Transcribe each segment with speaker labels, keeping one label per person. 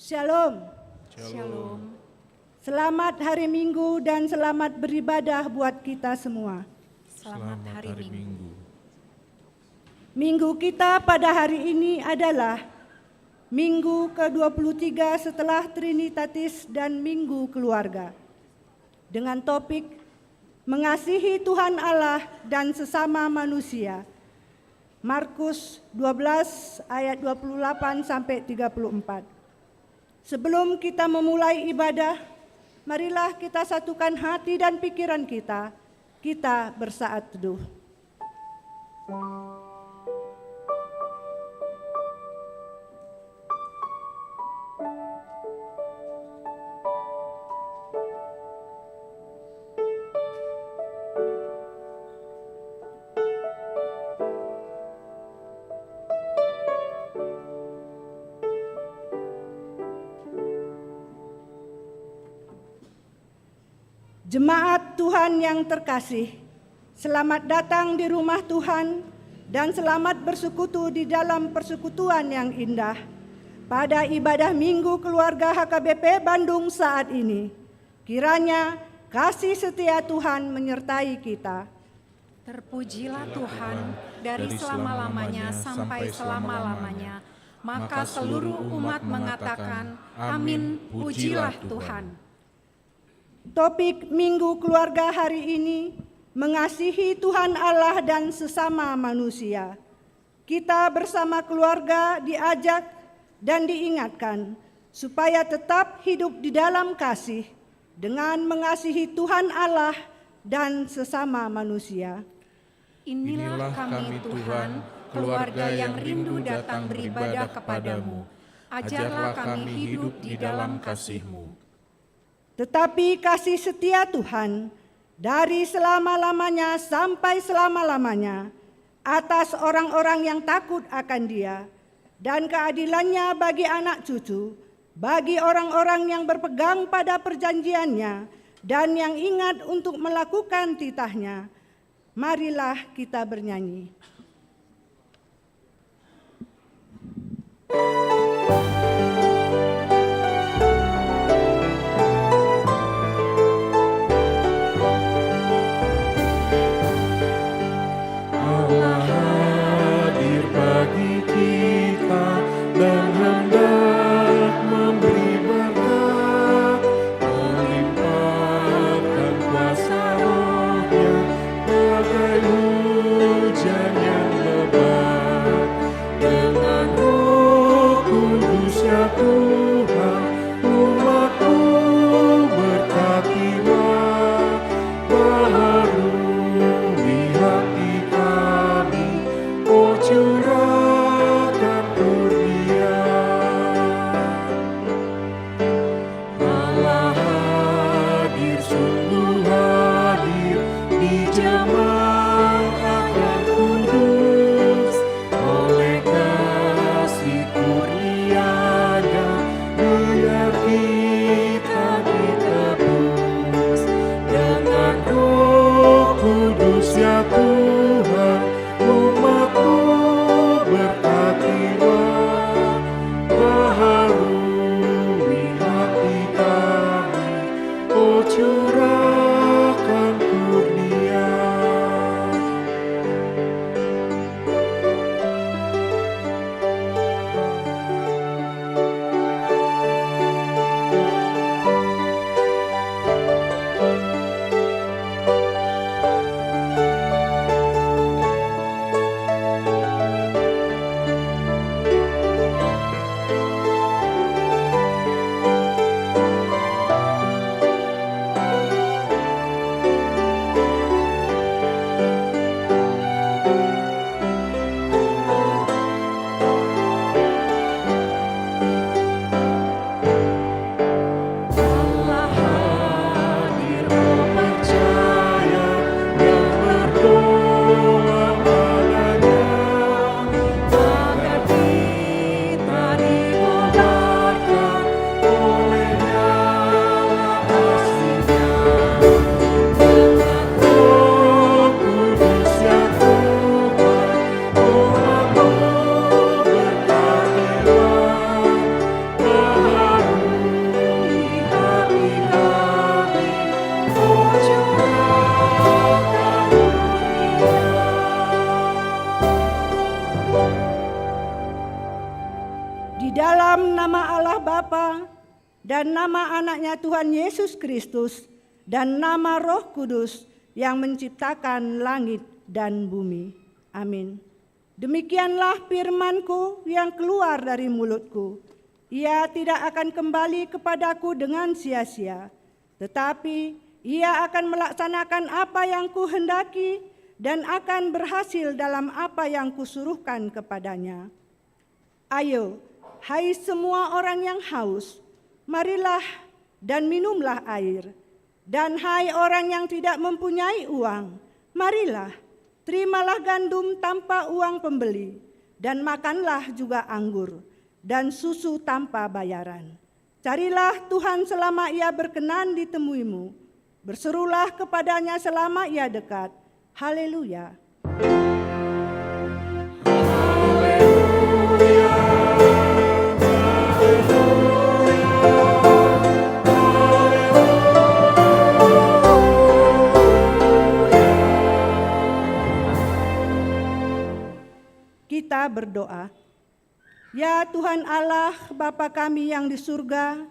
Speaker 1: Shalom.
Speaker 2: Shalom.
Speaker 1: Selamat hari Minggu dan selamat beribadah buat kita semua.
Speaker 2: Selamat hari Minggu.
Speaker 1: Minggu kita pada hari ini adalah Minggu ke-23 setelah Trinitatis dan Minggu Keluarga. Dengan topik mengasihi Tuhan Allah dan sesama manusia. Markus 12 ayat 28 sampai 34. Sebelum kita memulai ibadah, marilah kita satukan hati dan pikiran kita bersaat teduh. Jemaat Tuhan yang terkasih, selamat datang di rumah Tuhan dan selamat bersekutu di dalam persekutuan yang indah pada ibadah Minggu Keluarga HKBP Bandung saat ini. Kiranya kasih setia Tuhan menyertai kita.
Speaker 2: Terpujilah Tuhan dari selama-lamanya sampai selama-lamanya. Maka seluruh umat mengatakan, amin, pujilah Tuhan.
Speaker 1: Topik Minggu Keluarga hari ini, mengasihi Tuhan Allah dan sesama manusia. Kita bersama keluarga diajak dan diingatkan supaya tetap hidup di dalam kasih dengan mengasihi Tuhan Allah dan sesama manusia.
Speaker 2: Inilah kami Tuhan, keluarga yang rindu datang beribadah kepadamu. Ajarlah kami hidup di dalam kasih-Mu.
Speaker 1: Tetapi kasih setia Tuhan dari selama-lamanya sampai selama-lamanya atas orang-orang yang takut akan Dia dan keadilannya bagi anak cucu, bagi orang-orang yang berpegang pada perjanjiannya dan yang ingat untuk melakukan titahnya. Marilah kita bernyanyi. dan nama anaknya Tuhan Yesus Kristus, dan nama Roh Kudus yang menciptakan langit dan bumi. Amin. Demikianlah firman-Ku yang keluar dari mulutku. Ia tidak akan kembali kepadaku dengan sia-sia, tetapi ia akan melaksanakan apa yang Kuhendaki dan akan berhasil dalam apa yang Kusuruhkan kepadanya. Ayo, hai semua orang yang haus, marilah dan minumlah air. Dan hai orang yang tidak mempunyai uang, marilah, terimalah gandum tanpa uang pembeli, dan makanlah juga anggur, dan susu tanpa bayaran. Carilah Tuhan selama Ia berkenan ditemuimu, berserulah kepadanya selama Ia dekat. Haleluya. Kita berdoa. Ya Tuhan Allah, Bapa kami yang di surga,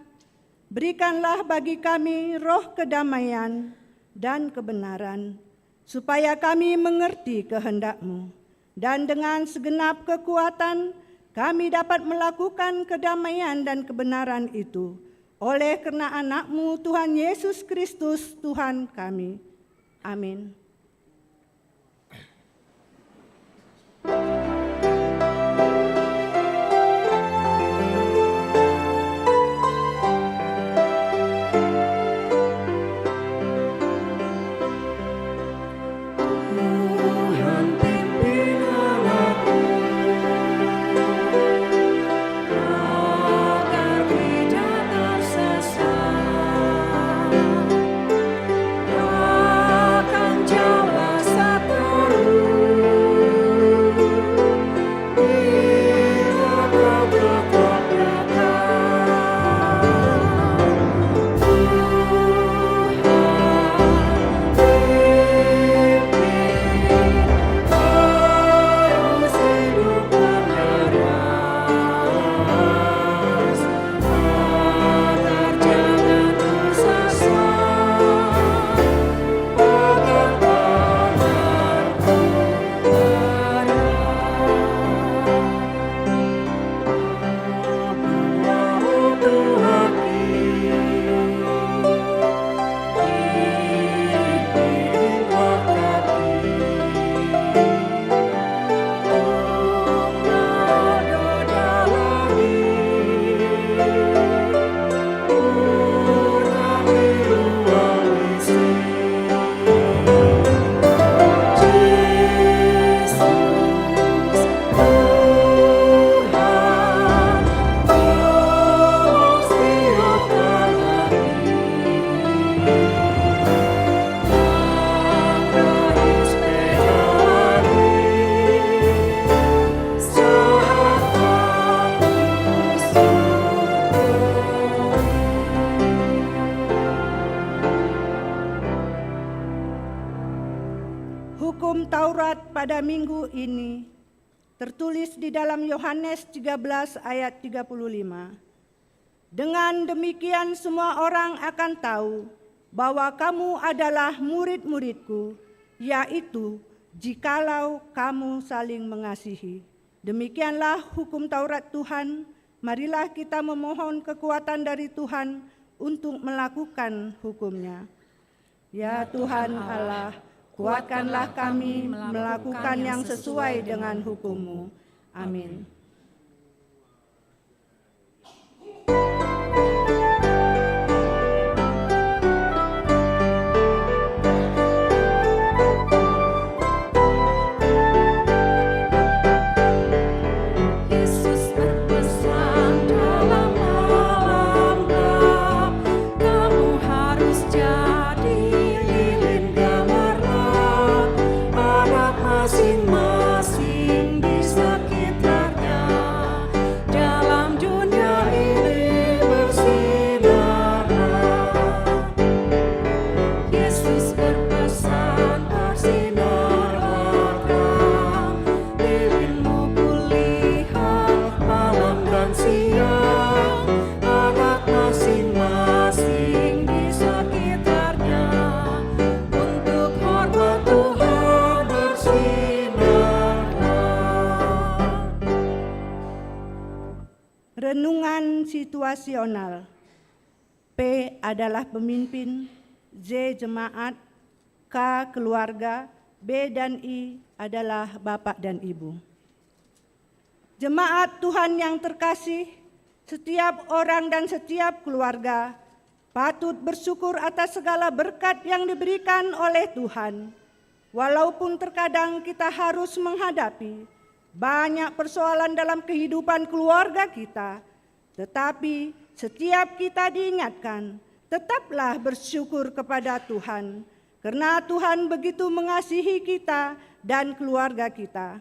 Speaker 1: berikanlah bagi kami roh kedamaian dan kebenaran, supaya kami mengerti kehendak-Mu, dan dengan segenap kekuatan kami dapat melakukan kedamaian dan kebenaran itu, oleh karena anak-Mu Tuhan Yesus Kristus Tuhan kami. Amin. Hukum Taurat pada minggu ini tertulis di dalam Yohanes 13 ayat 35. Dengan demikian semua orang akan tahu bahwa kamu adalah murid-muridku, yaitu jikalau kamu saling mengasihi. Demikianlah hukum Taurat Tuhan. Marilah kita memohon kekuatan dari Tuhan untuk melakukan hukumnya. Ya Tuhan Allah, kuatkanlah kami melakukan yang sesuai dengan hukum-Mu. Amin.
Speaker 3: Masing-masing di sekitarnya.
Speaker 1: renungan situasional. P adalah pemimpin, J jemaat, K keluarga, B dan I adalah bapak dan ibu. Jemaat Tuhan yang terkasih, setiap orang dan setiap keluarga patut bersyukur atas segala berkat yang diberikan oleh Tuhan. Walaupun terkadang kita harus menghadapi banyak persoalan dalam kehidupan keluarga kita, tetapi setiap kita diingatkan, tetaplah bersyukur kepada Tuhan, karena Tuhan begitu mengasihi kita dan keluarga kita.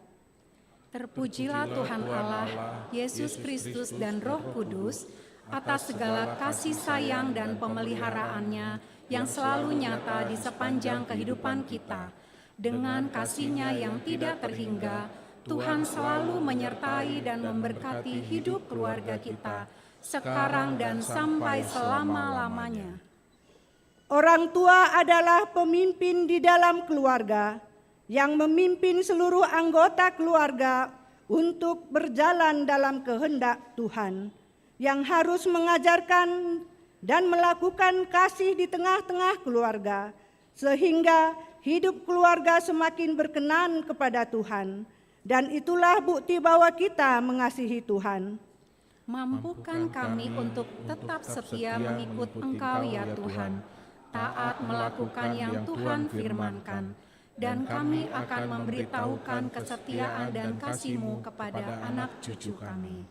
Speaker 2: Terpujilah Tuhan Allah, Yesus Kristus dan Roh Kudus, atas segala kasih sayang dan pemeliharaannya yang selalu nyata di sepanjang kehidupan kita. Dengan kasih-Nya yang tidak terhingga, Tuhan selalu menyertai dan memberkati hidup keluarga kita, sekarang dan sampai selama-lamanya.
Speaker 1: Orang tua adalah pemimpin di dalam keluarga yang memimpin seluruh anggota keluarga untuk berjalan dalam kehendak Tuhan, yang harus mengajarkan dan melakukan kasih di tengah-tengah keluarga, sehingga hidup keluarga semakin berkenan kepada Tuhan. Dan itulah bukti bahwa kita mengasihi Tuhan.
Speaker 2: Mampukan kami untuk tetap setia mengikut Engkau ya Tuhan, taat melakukan yang Tuhan firmankan, dan kami akan memberitahukan kesetiaan dan kasih-Mu kepada anak cucu kami.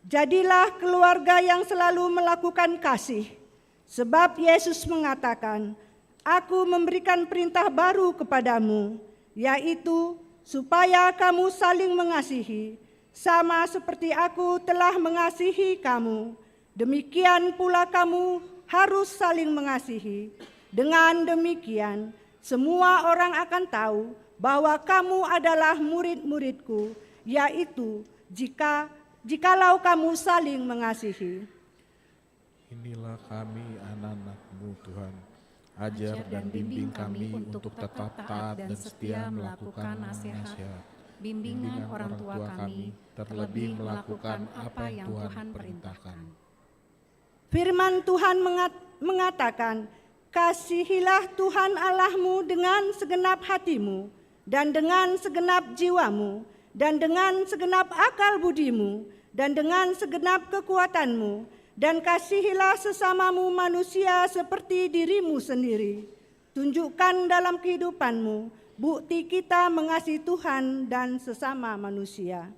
Speaker 1: Jadilah keluarga yang selalu melakukan kasih, sebab Yesus mengatakan, "Aku memberikan perintah baru kepadamu, yaitu supaya kamu saling mengasihi, sama seperti aku telah mengasihi kamu. Demikian pula kamu harus saling mengasihi. Dengan demikian, semua orang akan tahu bahwa kamu adalah murid-muridku, yaitu jikalau kamu saling mengasihi."
Speaker 3: Inilah kami anak-anak-Mu Tuhan. Ajar dan bimbing kami untuk tetap taat dan setia melakukan nasihat, bimbingan orang tua kami, terlebih melakukan apa yang Tuhan perintahkan.
Speaker 1: Firman Tuhan mengatakan, "Kasihilah Tuhan Allahmu dengan segenap hatimu, dan dengan segenap jiwamu, dan dengan segenap akal budimu, dan dengan segenap kekuatanmu, dan kasihilah sesamamu manusia seperti dirimu sendiri." Tunjukkan dalam kehidupanmu bukti kita mengasihi Tuhan dan sesama manusia.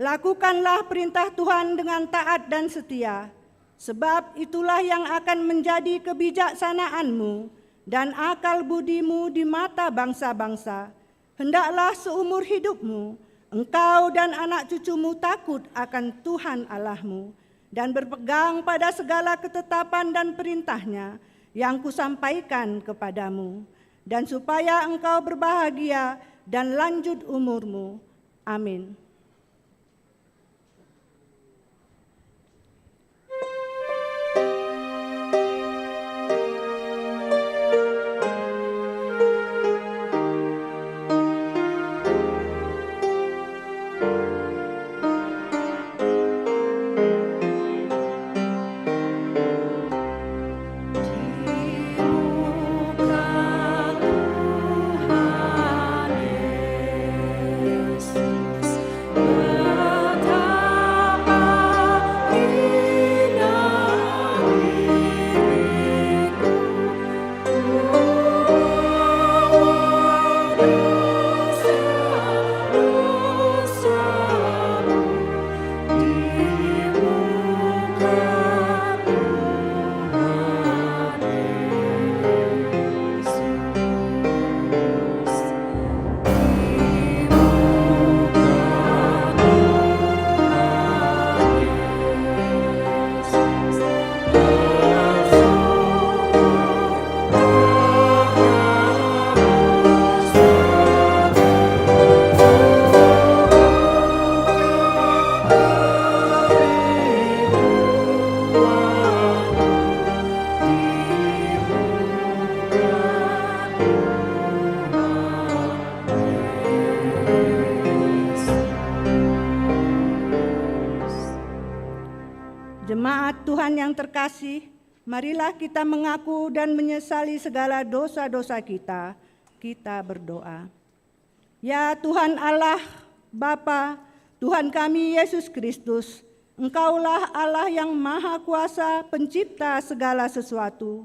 Speaker 1: Lakukanlah perintah Tuhan dengan taat dan setia, sebab itulah yang akan menjadi kebijaksanaanmu dan akal budimu di mata bangsa-bangsa. Hendaklah seumur hidupmu, engkau dan anak cucumu takut akan Tuhan Allahmu, dan berpegang pada segala ketetapan dan perintahnya yang kusampaikan kepadamu, dan supaya engkau berbahagia dan lanjut umurmu. Amin. kasih, marilah kita mengaku dan menyesali segala dosa-dosa kita. Kita berdoa. Ya Tuhan Allah, Bapa, Tuhan kami Yesus Kristus, Engkaulah Allah yang Maha Kuasa, pencipta segala sesuatu.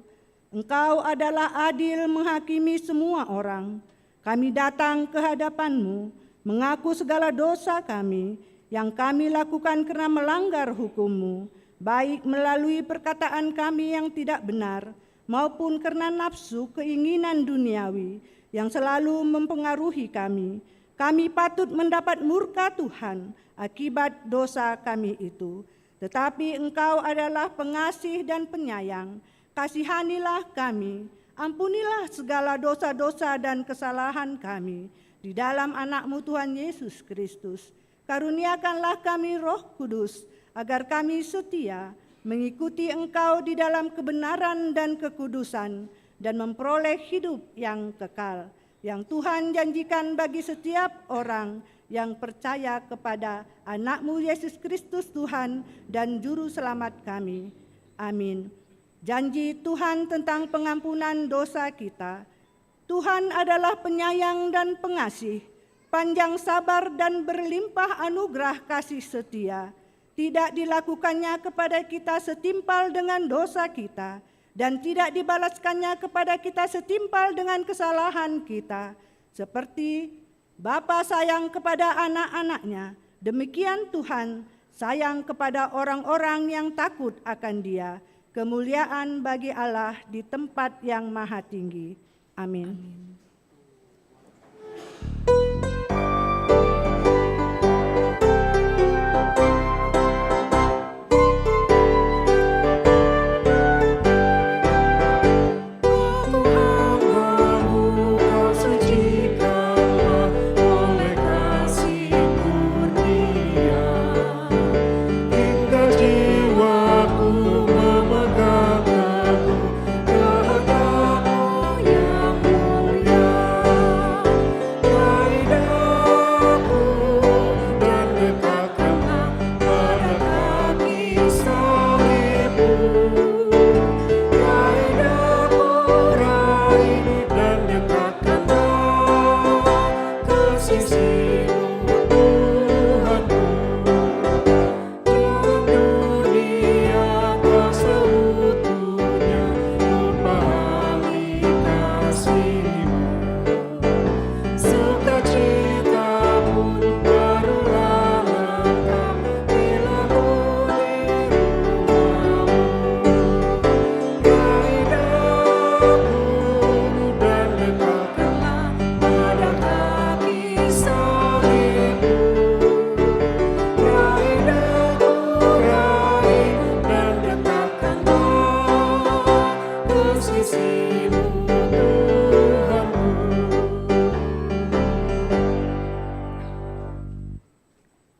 Speaker 1: Engkau adalah adil menghakimi semua orang. Kami datang ke hadapan-Mu, mengaku segala dosa kami yang kami lakukan karena melanggar hukum-Mu, baik melalui perkataan kami yang tidak benar, maupun karena nafsu keinginan duniawi yang selalu mempengaruhi kami. Kami patut mendapat murka Tuhan akibat dosa kami itu. Tetapi Engkau adalah pengasih dan penyayang. Kasihanilah kami, ampunilah segala dosa-dosa dan kesalahan kami di dalam anak-Mu Tuhan Yesus Kristus. Karuniakanlah kami Roh Kudus, agar kami setia mengikuti Engkau di dalam kebenaran dan kekudusan, dan memperoleh hidup yang kekal, yang Tuhan janjikan bagi setiap orang yang percaya kepada anak-Mu Yesus Kristus Tuhan dan Juru Selamat kami. Amin. Janji Tuhan tentang pengampunan dosa kita. Tuhan adalah penyayang dan pengasih, panjang sabar dan berlimpah anugerah kasih setia. Tidak dilakukannya kepada kita setimpal dengan dosa kita, dan tidak dibalaskannya kepada kita setimpal dengan kesalahan kita. Seperti Bapa sayang kepada anak-anaknya, demikian Tuhan sayang kepada orang-orang yang takut akan Dia. Kemuliaan bagi Allah di tempat yang maha tinggi. Amin.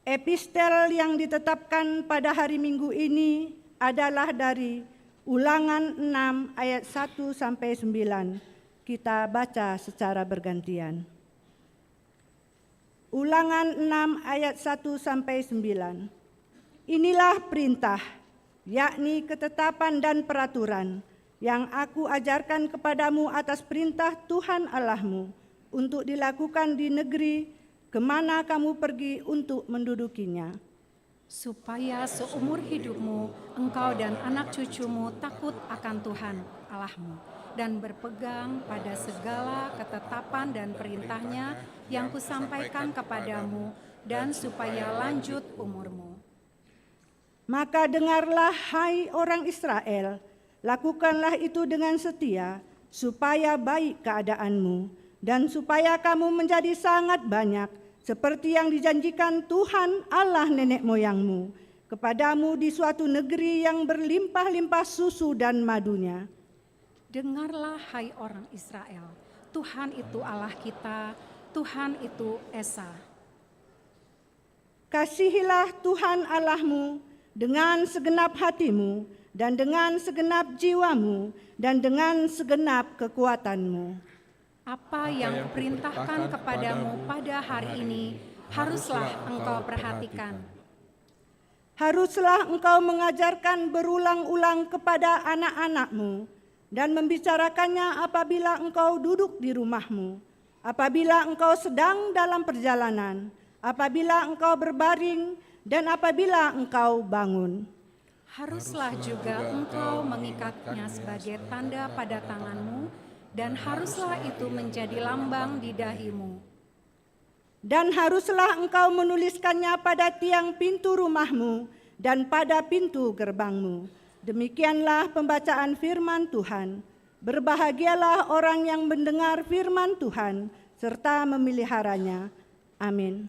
Speaker 1: Epistel yang ditetapkan pada hari Minggu ini adalah dari Ulangan 6 ayat 1 sampai 9. Kita baca secara bergantian. Ulangan 6 ayat 1 sampai 9. Inilah perintah, yakni ketetapan dan peraturan yang aku ajarkan kepadamu atas perintah Tuhan Allahmu untuk dilakukan di negeri kemana kamu pergi untuk mendudukinya.
Speaker 2: Supaya seumur hidupmu engkau dan anak cucumu takut akan Tuhan Allahmu dan berpegang pada segala ketetapan dan perintahnya yang kusampaikan kepadamu, dan supaya lanjut umurmu.
Speaker 1: Maka dengarlah, hai orang Israel, lakukanlah itu dengan setia, supaya baik keadaanmu, dan supaya kamu menjadi sangat banyak, seperti yang dijanjikan Tuhan Allah nenek moyangmu, kepadamu di suatu negeri yang berlimpah-limpah susu dan madunya.
Speaker 2: Dengarlah, hai orang Israel, Tuhan itu Allah kita, Tuhan itu Esa.
Speaker 1: Kasihilah Tuhan Allahmu dengan segenap hatimu, dan dengan segenap jiwamu, dan dengan segenap kekuatanmu.
Speaker 2: Apa yang kuperintahkan kepadamu pada hari ini haruslah engkau perhatikan.
Speaker 1: Haruslah engkau mengajarkan berulang-ulang kepada anak-anakmu dan membicarakannya apabila engkau duduk di rumahmu, apabila engkau sedang dalam perjalanan, apabila engkau berbaring, dan apabila engkau bangun.
Speaker 2: Haruslah juga engkau mengikatnya sebagai tanda pada tanganmu, dan haruslah itu menjadi lambang di dahimu.
Speaker 1: Dan haruslah engkau menuliskannya pada tiang pintu rumahmu dan pada pintu gerbangmu. Demikianlah pembacaan firman Tuhan. Berbahagialah orang yang mendengar firman Tuhan serta memeliharanya. Amin.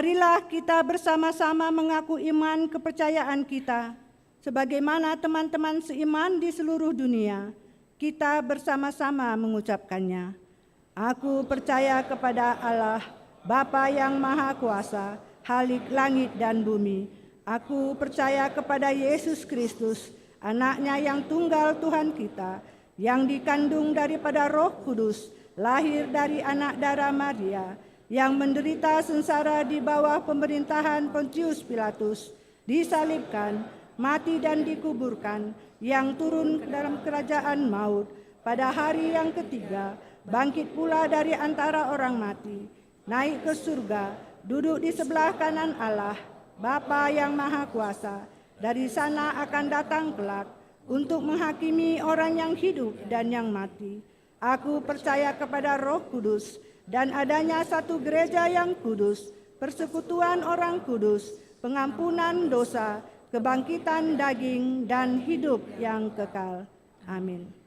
Speaker 1: Marilah kita bersama-sama mengaku iman kepercayaan kita. Sebagaimana teman-teman seiman di seluruh dunia, kita bersama-sama mengucapkannya. Aku percaya kepada Allah, Bapa yang Maha Kuasa, Khalik langit dan bumi. Aku percaya kepada Yesus Kristus, Anak-Nya yang tunggal Tuhan kita, yang dikandung daripada Roh Kudus, lahir dari anak darah Maria, yang menderita sengsara di bawah pemerintahan Pontius Pilatus, disalibkan, mati dan dikuburkan, yang turun ke dalam kerajaan maut, pada hari yang ketiga, bangkit pula dari antara orang mati, naik ke surga, duduk di sebelah kanan Allah, Bapa yang Maha Kuasa, dari sana akan datang kelak, untuk menghakimi orang yang hidup dan yang mati. Aku percaya kepada Roh Kudus, dan adanya satu gereja yang kudus, persekutuan orang kudus, pengampunan dosa, kebangkitan daging, dan hidup yang kekal. Amin.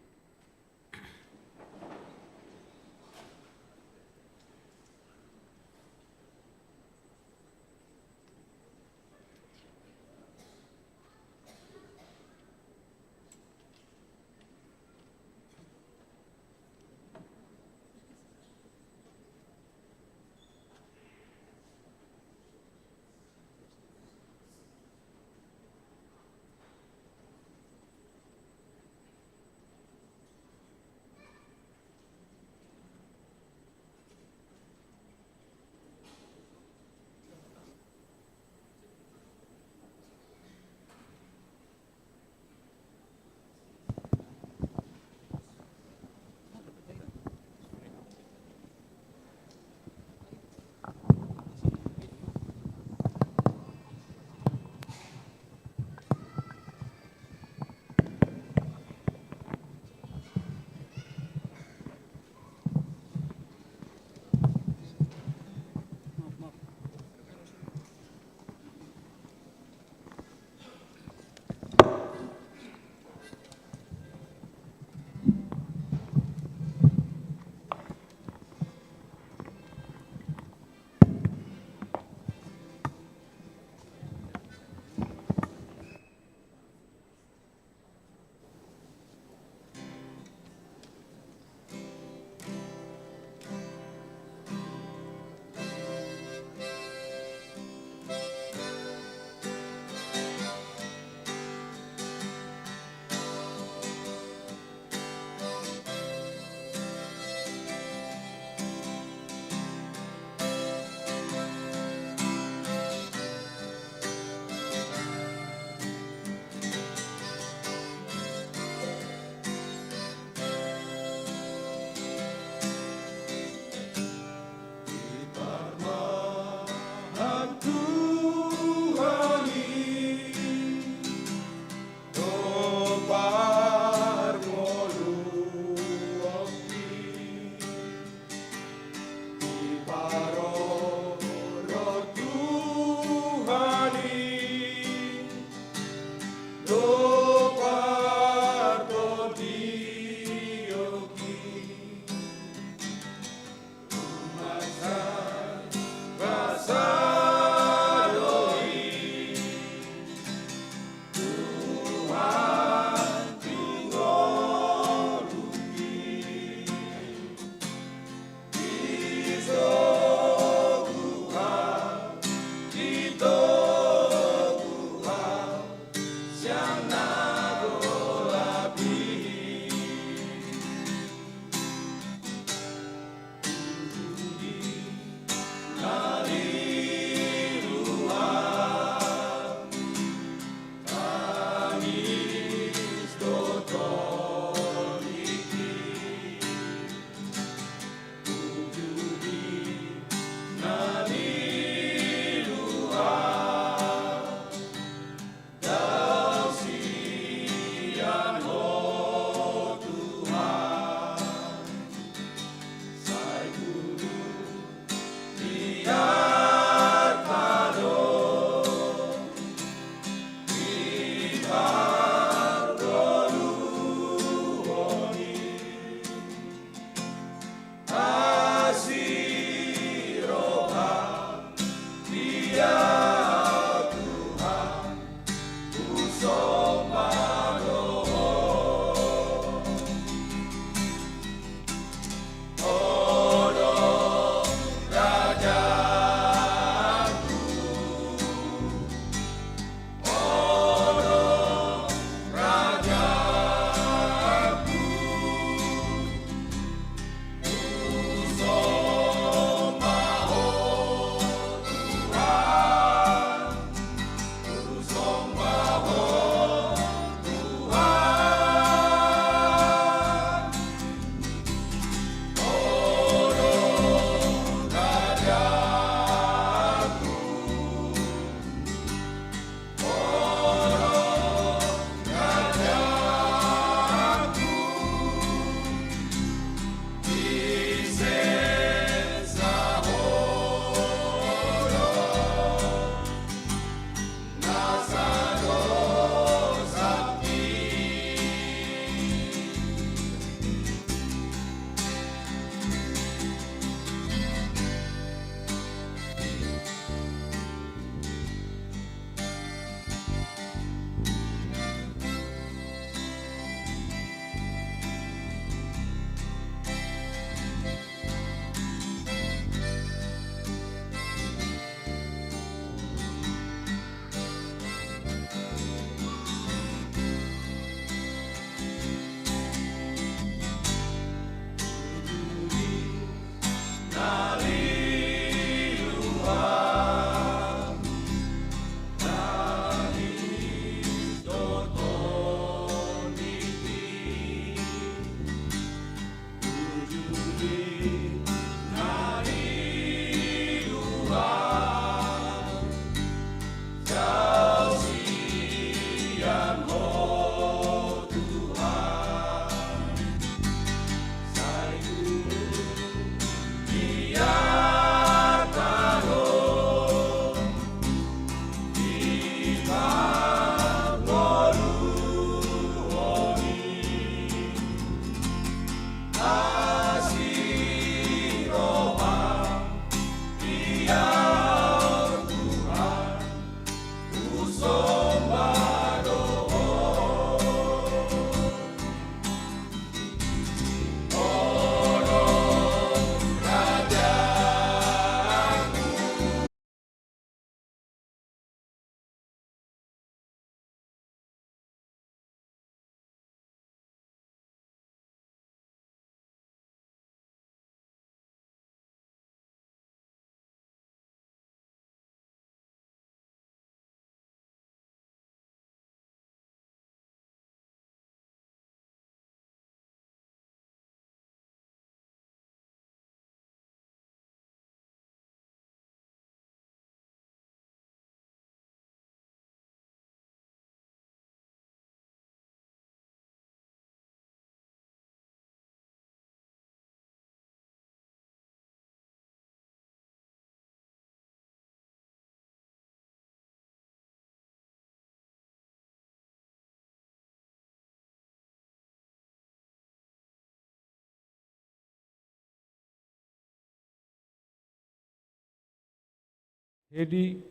Speaker 4: Hedi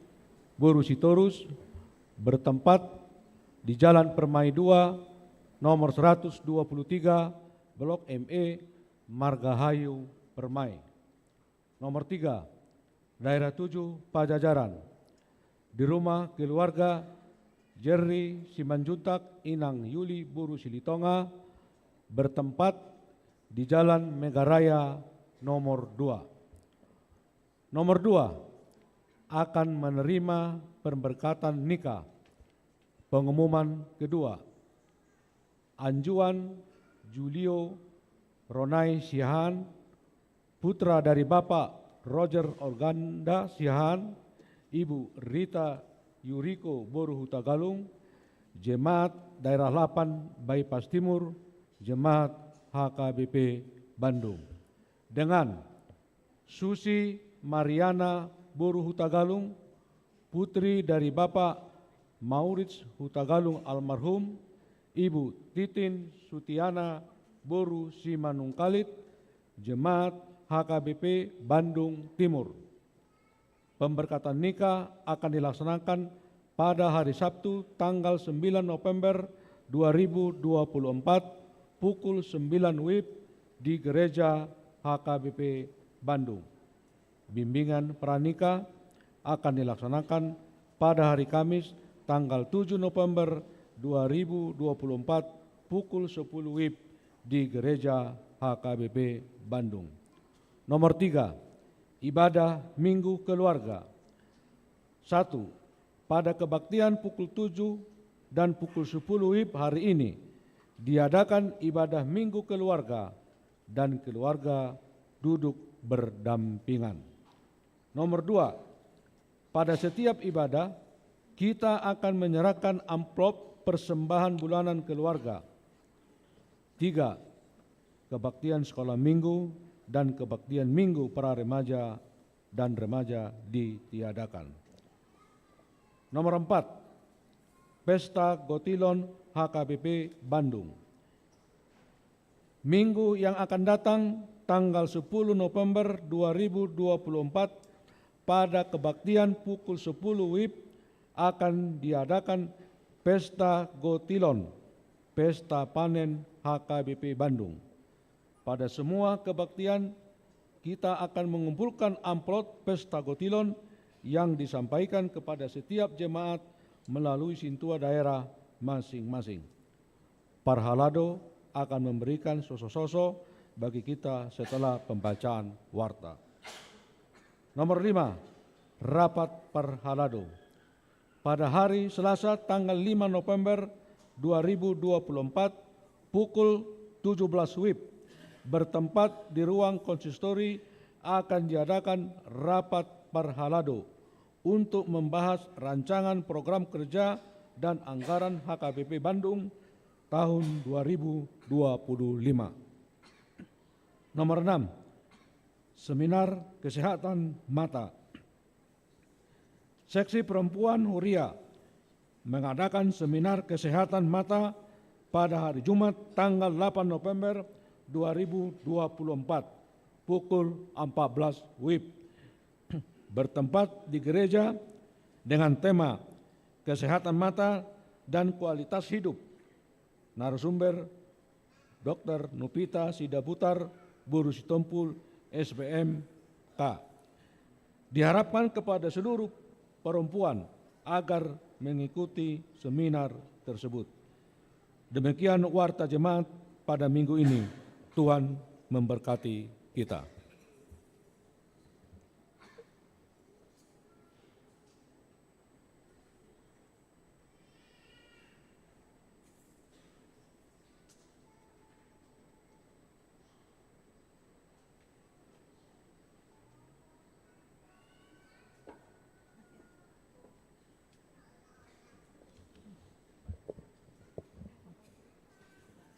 Speaker 4: Borusitorus bertempat di Jalan Permai 2 nomor 123 Blok ME Margahayu Permai. Nomor 3 Daerah 7 Pajajaran di rumah keluarga Jerry Simanjuntak Inang Yuli Buru Silitonga bertempat di Jalan Megaraya nomor 2. Nomor 2 akan menerima pemberkatan nikah. Pengumuman kedua, Anjuan Julio Ronai Siahan, putra dari Bapak Roger Organda Siahan, Ibu Rita Yuriko Boru Hutagalung, Jemaat Daerah 8 Bypass Timur, Jemaat HKBP Bandung. Dengan Susi Mariana Boru Hutagalung, putri dari Bapak Maurits Hutagalung almarhum, Ibu Titin Sutiana Boru Simanungkalit, Jemaat HKBP Bandung Timur. Pemberkatan nikah akan dilaksanakan pada hari Sabtu tanggal 9 November 2024 pukul 9 WIB di Gereja HKBP Bandung. Bimbingan pranikah akan dilaksanakan pada hari Kamis tanggal 7 November 2024 pukul 10 WIB di Gereja HKBP Bandung. Nomor 3, ibadah Minggu Keluarga. 1. Pada kebaktian pukul 7 dan pukul 10 WIB hari ini diadakan ibadah Minggu Keluarga dan keluarga duduk berdampingan. Nomor 2, pada setiap ibadah kita akan menyerahkan amplop persembahan bulanan keluarga. 3. Kebaktian sekolah minggu dan kebaktian minggu para remaja dan remaja ditiadakan. Nomor 4, Pesta Gotilon HKBP Bandung. Minggu yang akan datang tanggal 10 November 2024 pada kebaktian pukul 10 WIB akan diadakan Pesta Gotilon, Pesta Panen HKBP Bandung. Pada semua kebaktian kita akan mengumpulkan amplop Pesta Gotilon yang disampaikan kepada setiap jemaat melalui sintua daerah masing-masing. Parhalado akan memberikan sosok-sosok bagi kita setelah pembacaan warta. Nomor 5, rapat Parhalado. Pada hari Selasa tanggal 5 November 2024 pukul 17 WIB bertempat di ruang konsistori akan diadakan rapat Parhalado untuk membahas rancangan program kerja dan anggaran HKBP Bandung tahun 2025. Nomor 6, seminar kesehatan mata. Seksi Perempuan Huria mengadakan seminar kesehatan mata pada hari Jumat tanggal 8 November 2024 pukul 14 WIB bertempat di gereja dengan tema kesehatan mata dan kualitas hidup. Narasumber Dr. Nupita Sidaputar Buru Sitompul SBMK. Diharapkan kepada seluruh perempuan agar mengikuti seminar tersebut. Demikian warta jemaat pada minggu ini. Tuhan memberkati kita.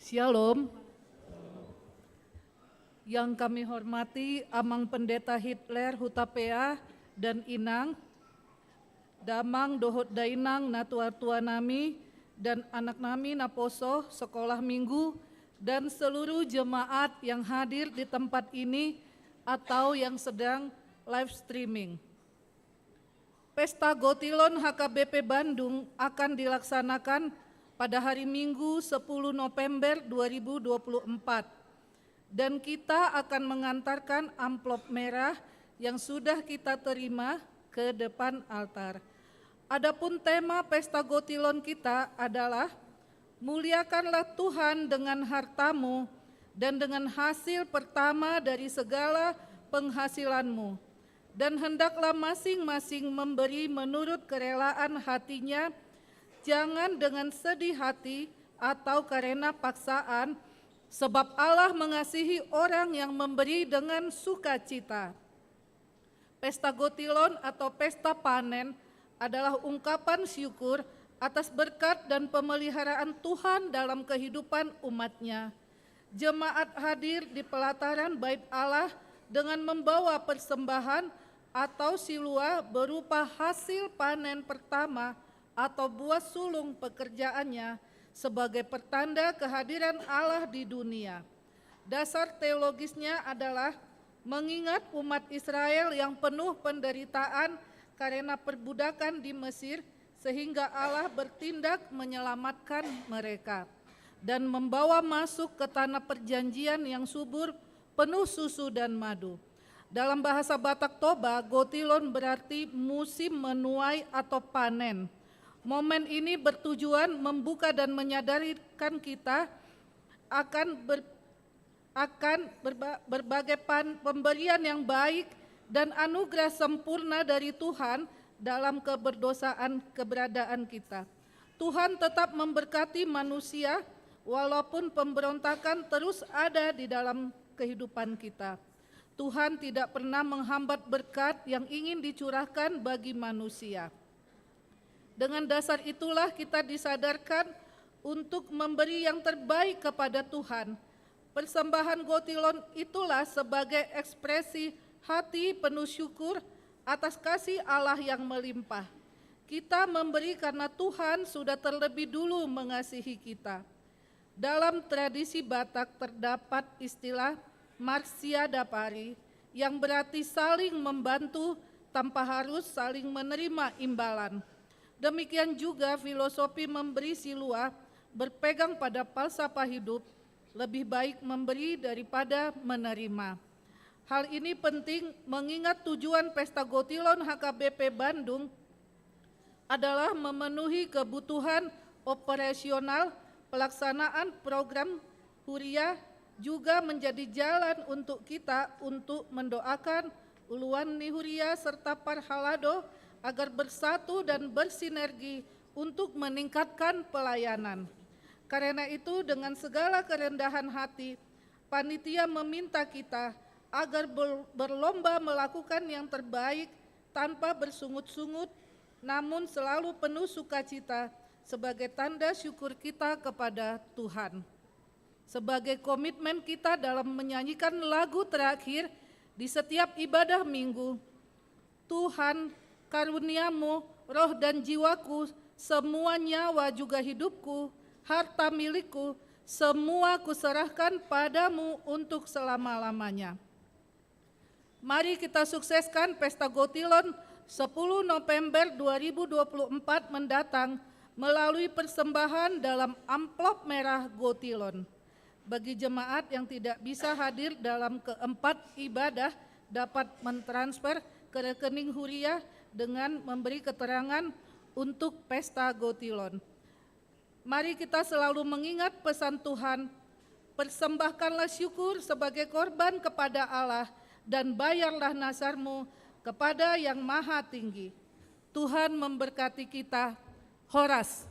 Speaker 5: Shalom. Yang kami hormati Amang Pendeta Hitler Hutapea dan Inang, Damang Dohot Dainang Natuatua Nami dan anak nami Naposo Sekolah Minggu dan seluruh jemaat yang hadir di tempat ini atau yang sedang live streaming. Pesta Gotilon HKBP Bandung akan dilaksanakan pada hari Minggu 10 November 2024 dan kita akan mengantarkan amplop merah yang sudah kita terima ke depan altar. Adapun tema Pesta Gotilon kita adalah muliakanlah Tuhan dengan hartamu dan dengan hasil pertama dari segala penghasilanmu. Dan hendaklah masing-masing memberi menurut kerelaan hatinya, jangan dengan sedih hati atau karena paksaan, sebab Allah mengasihi orang yang memberi dengan sukacita. Pesta Gotilon atau pesta panen adalah ungkapan syukur atas berkat dan pemeliharaan Tuhan dalam kehidupan umat-Nya. Jemaat hadir di pelataran bait Allah dengan membawa persembahan atau silua berupa hasil panen pertama atau buah sulung pekerjaannya sebagai pertanda kehadiran Allah di dunia. Dasar teologisnya adalah mengingat umat Israel yang penuh penderitaan karena perbudakan di Mesir, sehingga Allah bertindak menyelamatkan mereka dan membawa masuk ke tanah perjanjian yang subur, penuh susu dan madu. Dalam bahasa Batak Toba, Gotilon berarti musim menuai atau panen. Momen ini bertujuan membuka dan menyadarkan kita akan berbagai pemberian yang baik dan anugerah sempurna dari Tuhan dalam keberdosaan keberadaan kita. Tuhan tetap memberkati manusia walaupun pemberontakan terus ada di dalam kehidupan kita. Tuhan tidak pernah menghambat berkat yang ingin dicurahkan bagi manusia. Dengan dasar itulah kita disadarkan untuk memberi yang terbaik kepada Tuhan. Persembahan Gotilon itulah sebagai ekspresi hati penuh syukur atas kasih Allah yang melimpah. Kita memberi karena Tuhan sudah terlebih dulu mengasihi kita. Dalam tradisi Batak terdapat istilah Marsia Dapari yang berarti saling membantu tanpa harus saling menerima imbalan. Demikian juga filosofi memberi silua berpegang pada falsafah hidup, lebih baik memberi daripada menerima. Hal ini penting mengingat tujuan Pesta Gotilon HKBP Bandung adalah memenuhi kebutuhan operasional pelaksanaan program Huria, juga menjadi jalan untuk kita untuk mendoakan Uluan Nihuria serta Parhalado agar bersatu dan bersinergi untuk meningkatkan pelayanan. Karena itu dengan segala kerendahan hati, panitia meminta kita agar berlomba melakukan yang terbaik tanpa bersungut-sungut, namun selalu penuh sukacita sebagai tanda syukur kita kepada Tuhan. Sebagai komitmen kita dalam menyanyikan lagu terakhir di setiap ibadah minggu, Tuhan karuniamu, roh dan jiwaku, semua nyawa juga hidupku, harta milikku, semua kuserahkan padamu untuk selama-lamanya. Mari kita sukseskan Pesta Gotilon 10 November 2024 mendatang melalui persembahan dalam amplop merah Gotilon. Bagi jemaat yang tidak bisa hadir dalam keempat ibadah dapat mentransfer ke rekening Huria dengan memberi keterangan untuk Pesta Gotilon. Mari kita selalu mengingat pesan Tuhan, persembahkanlah syukur sebagai korban kepada Allah dan bayarlah nasarmu kepada Yang Maha Tinggi. Tuhan memberkati kita. Horas.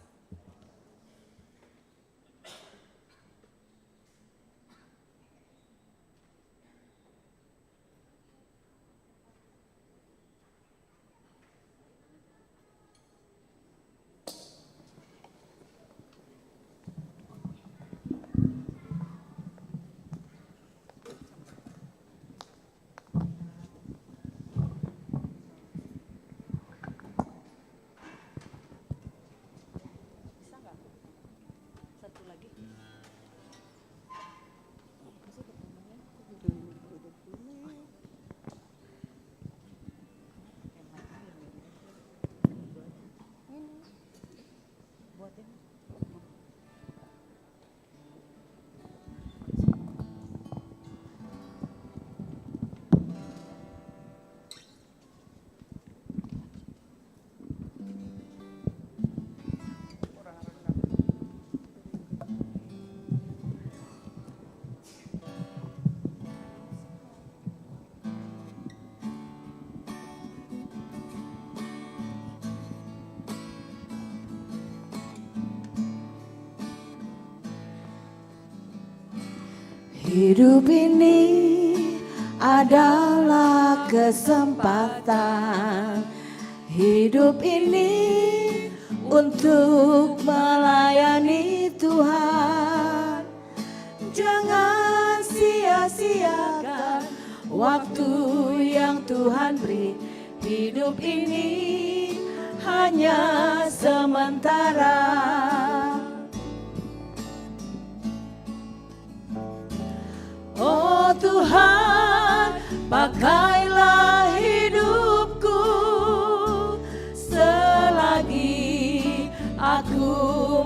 Speaker 6: Hidup ini adalah kesempatan. Hidup ini untuk melayani Tuhan. Jangan sia-siakan waktu yang Tuhan beri. Hidup ini hanya sementara. Oh Tuhan, pakailah hidupku selagi aku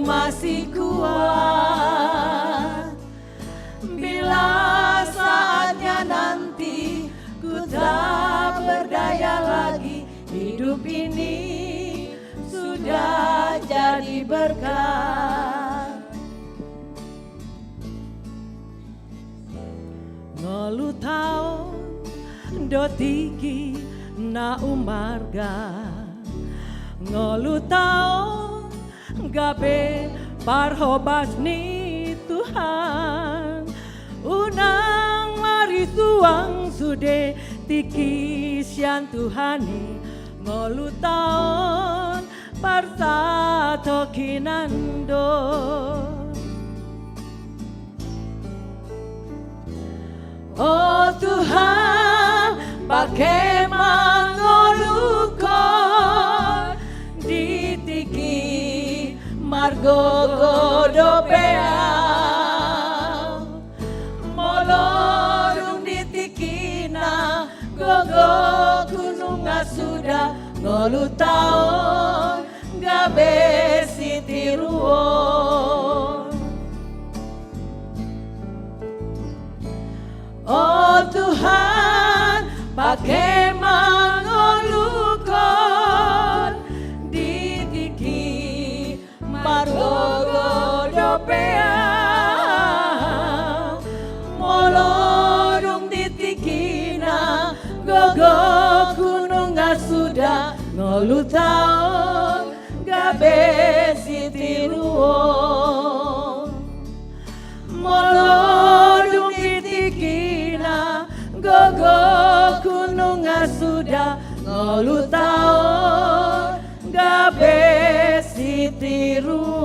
Speaker 6: masih kuat. Bila saatnya nanti ku tak berdaya lagi, hidup ini sudah jadi berkat. Ngolu taon dotiki na umarga, ngolu taon gabe parhobas ni Tuhan. Unang marisuang sude tiki sian Tuhani, ngolu taon parsato kinando. Oh Tuhan, pakai mangolukon ditiki margo godopea, molorung ditikina gogo gununga sudah ngolu taon gabe sitiruon. Oh Tuhan, pakai mangolukon ditiki margogo dopea, molorung ditikina gogo gununga sudah ngolu taon gabe sitiruon. Molorung ditikina gogo gununga sudah ngolu taon gabe sitiruon.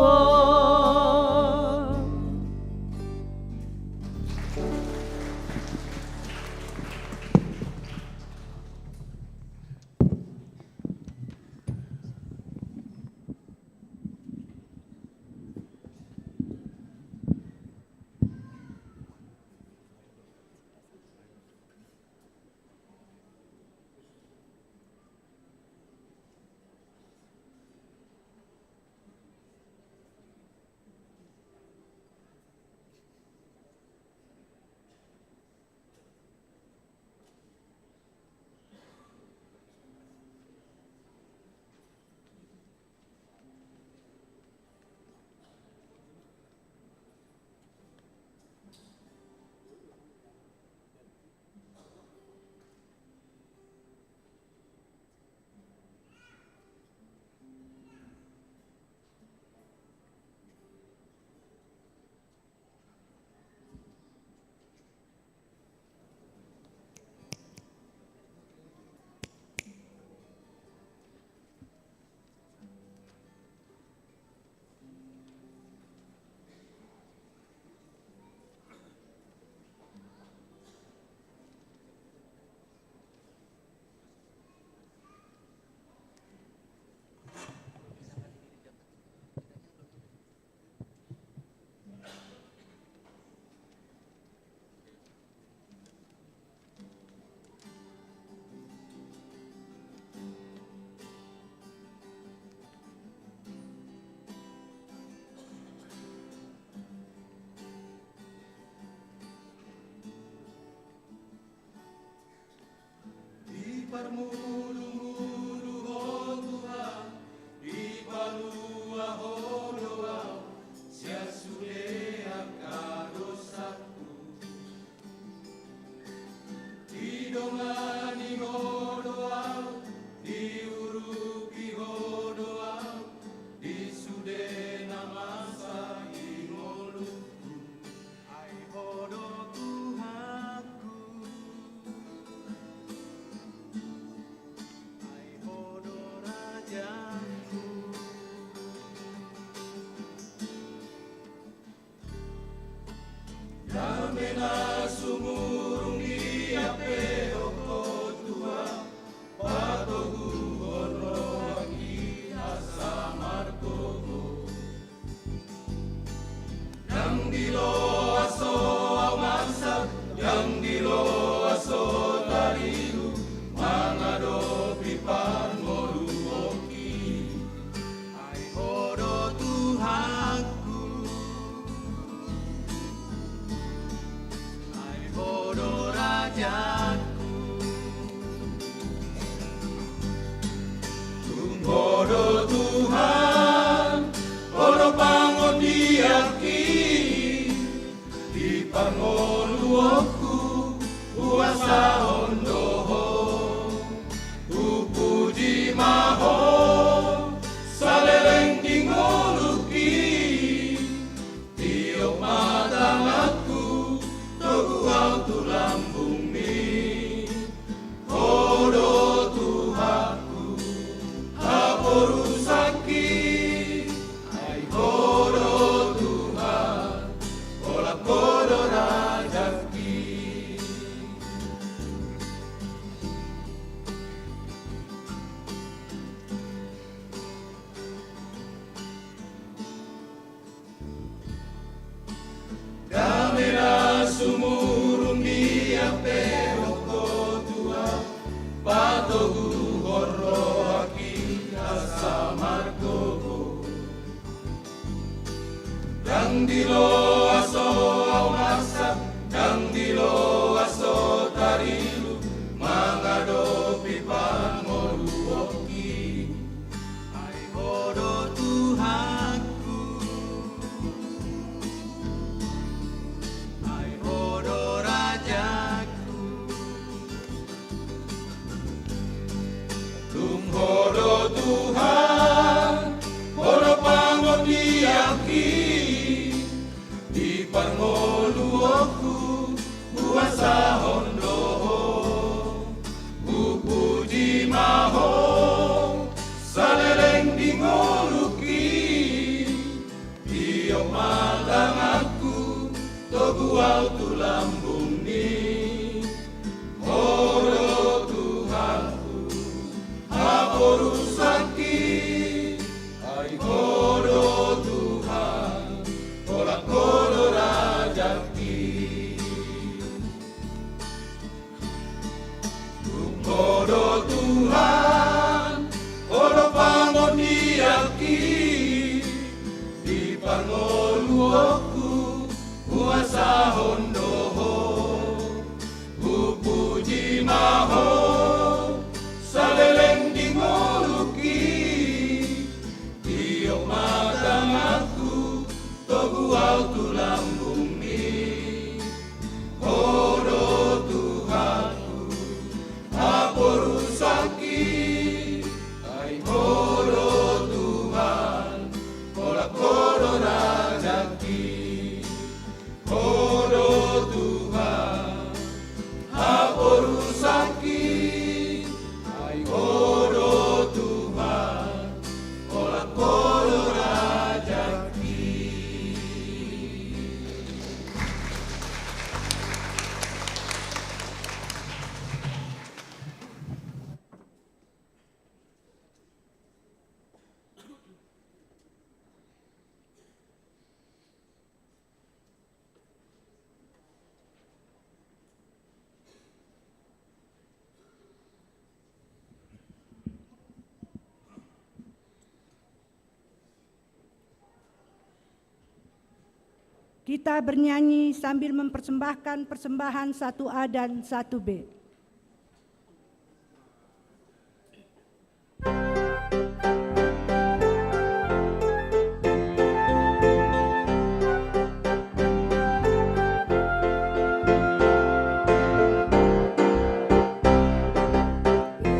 Speaker 1: Kita bernyanyi sambil mempersembahkan persembahan 1A dan 1B.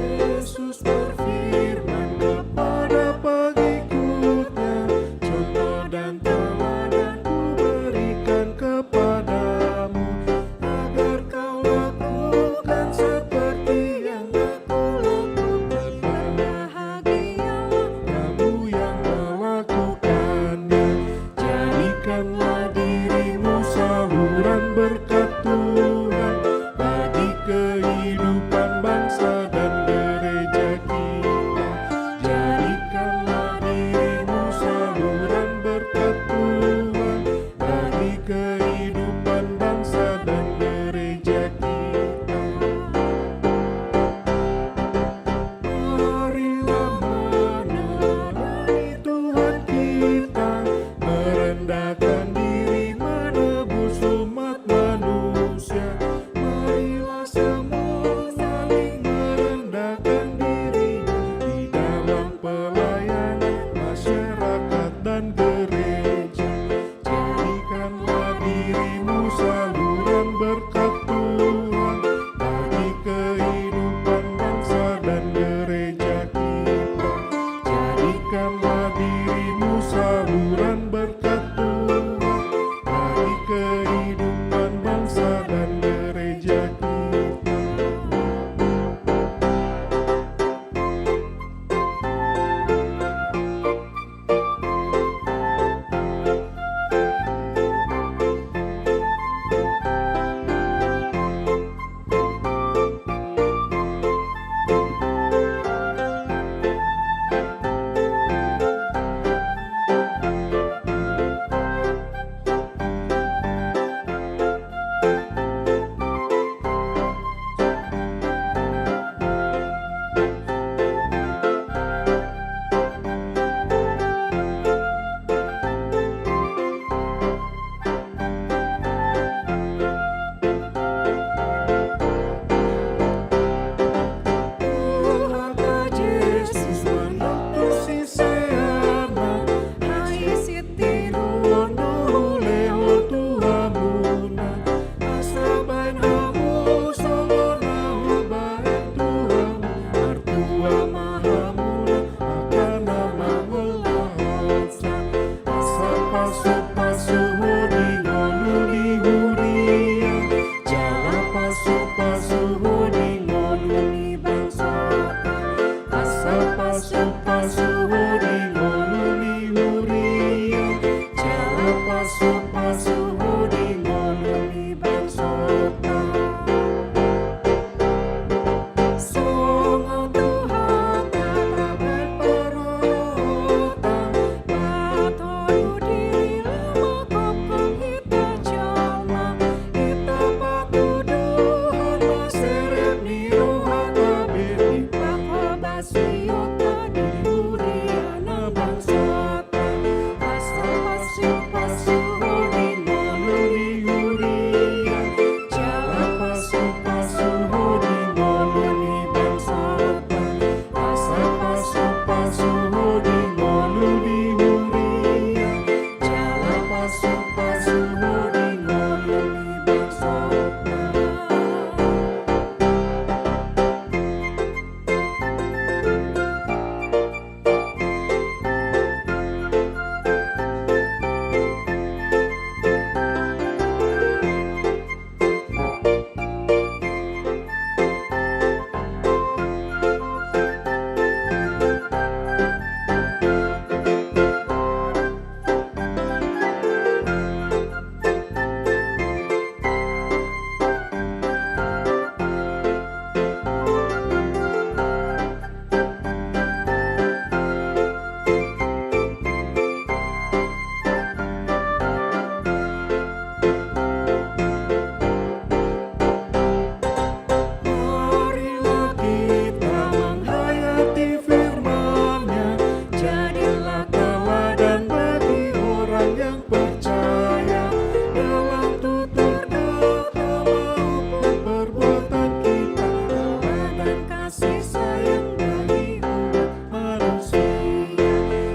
Speaker 7: Yesus berfirman kepada pengikutnya, contoh dan teladan ku berikan kepadamu, agar kau lakukan seperti yang aku lakukan. Berbahagialah kamu yang melakukannya, jadikanlah dirimu saluran berkat pasu di molemi bangsota. Songo Tuhan tata berperota, patodu diri lama kopkong hita jalma, hita pakuduhan maserep ni rohan abir, pakwa basiota di huriana bangsota. Asal pasu di molemi hurian, jala pasu di molemi bangsota. Asal pasu di molemi hurian, jala pasu di molemi bangsota. Marilah kita menghayati firman-Nya, jadilah teladan bagi orang yang percaya dalam tutur kata maupun perbuatan kita, teladan kasih sayang bagi umat manusia.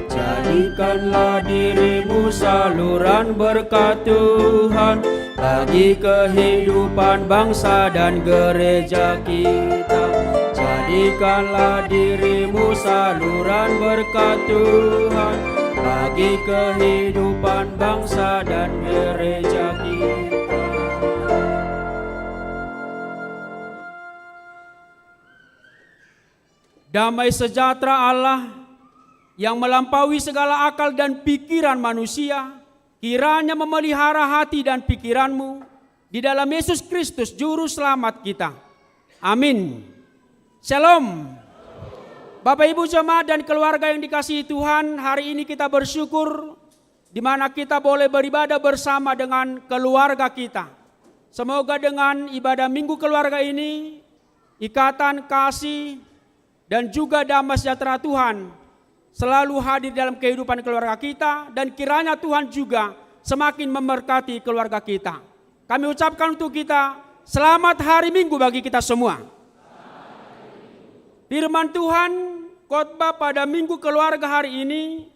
Speaker 8: Jadikanlah dirimu saluran berkat Tuhan bagi kehidupan bangsa dan gereja kita. Jadikanlah dirimu saluran berkat Tuhan bagi kehidupan bangsa dan gereja kita. Damai sejahtera Allah yang melampaui segala akal dan pikiran manusia, kiranya memelihara hati dan pikiranmu di dalam Yesus Kristus Juru Selamat kita. Amin. Shalom. Bapak Ibu jemaat dan keluarga yang dikasihi Tuhan, hari ini kita bersyukur di mana kita boleh beribadah bersama dengan keluarga kita. Semoga dengan ibadah minggu keluarga ini, ikatan kasih dan juga damai sejahtera Tuhan selalu hadir dalam kehidupan keluarga kita, dan kiranya Tuhan juga semakin memberkati keluarga kita. Kami ucapkan untuk kita, selamat hari Minggu bagi kita semua. Firman Tuhan khotbah pada Minggu Keluarga hari ini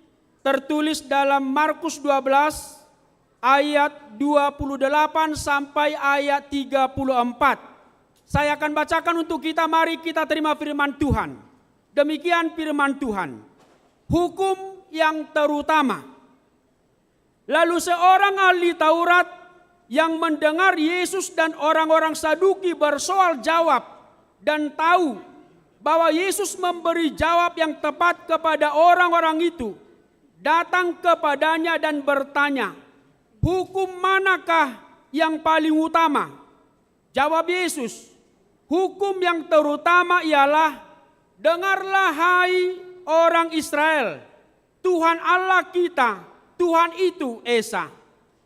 Speaker 8: tertulis dalam Markus 12 ayat 28 sampai ayat 34. Saya akan bacakan untuk kita, mari kita terima firman Tuhan. Demikian firman Tuhan. Hukum yang terutama. Lalu seorang ahli Taurat yang mendengar Yesus dan orang-orang Saduki bersoal jawab dan tahu bahwa Yesus memberi jawab yang tepat kepada orang-orang itu, datang kepadanya dan bertanya, hukum manakah yang paling utama? Jawab Yesus, hukum yang terutama ialah, dengarlah hai orang Israel, Tuhan Allah kita, Tuhan itu Esa.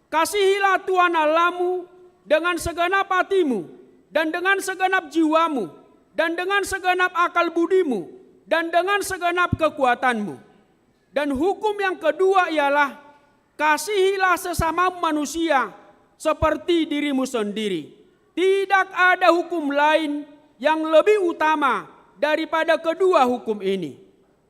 Speaker 8: Kasihilah Tuhan Allahmu dengan segenap hatimu, dan dengan segenap jiwamu, dan dengan segenap akal budimu, dan dengan segenap kekuatanmu. Dan hukum yang kedua ialah, kasihilah sesama manusia seperti dirimu sendiri. Tidak ada hukum lain yang lebih utama daripada kedua hukum ini.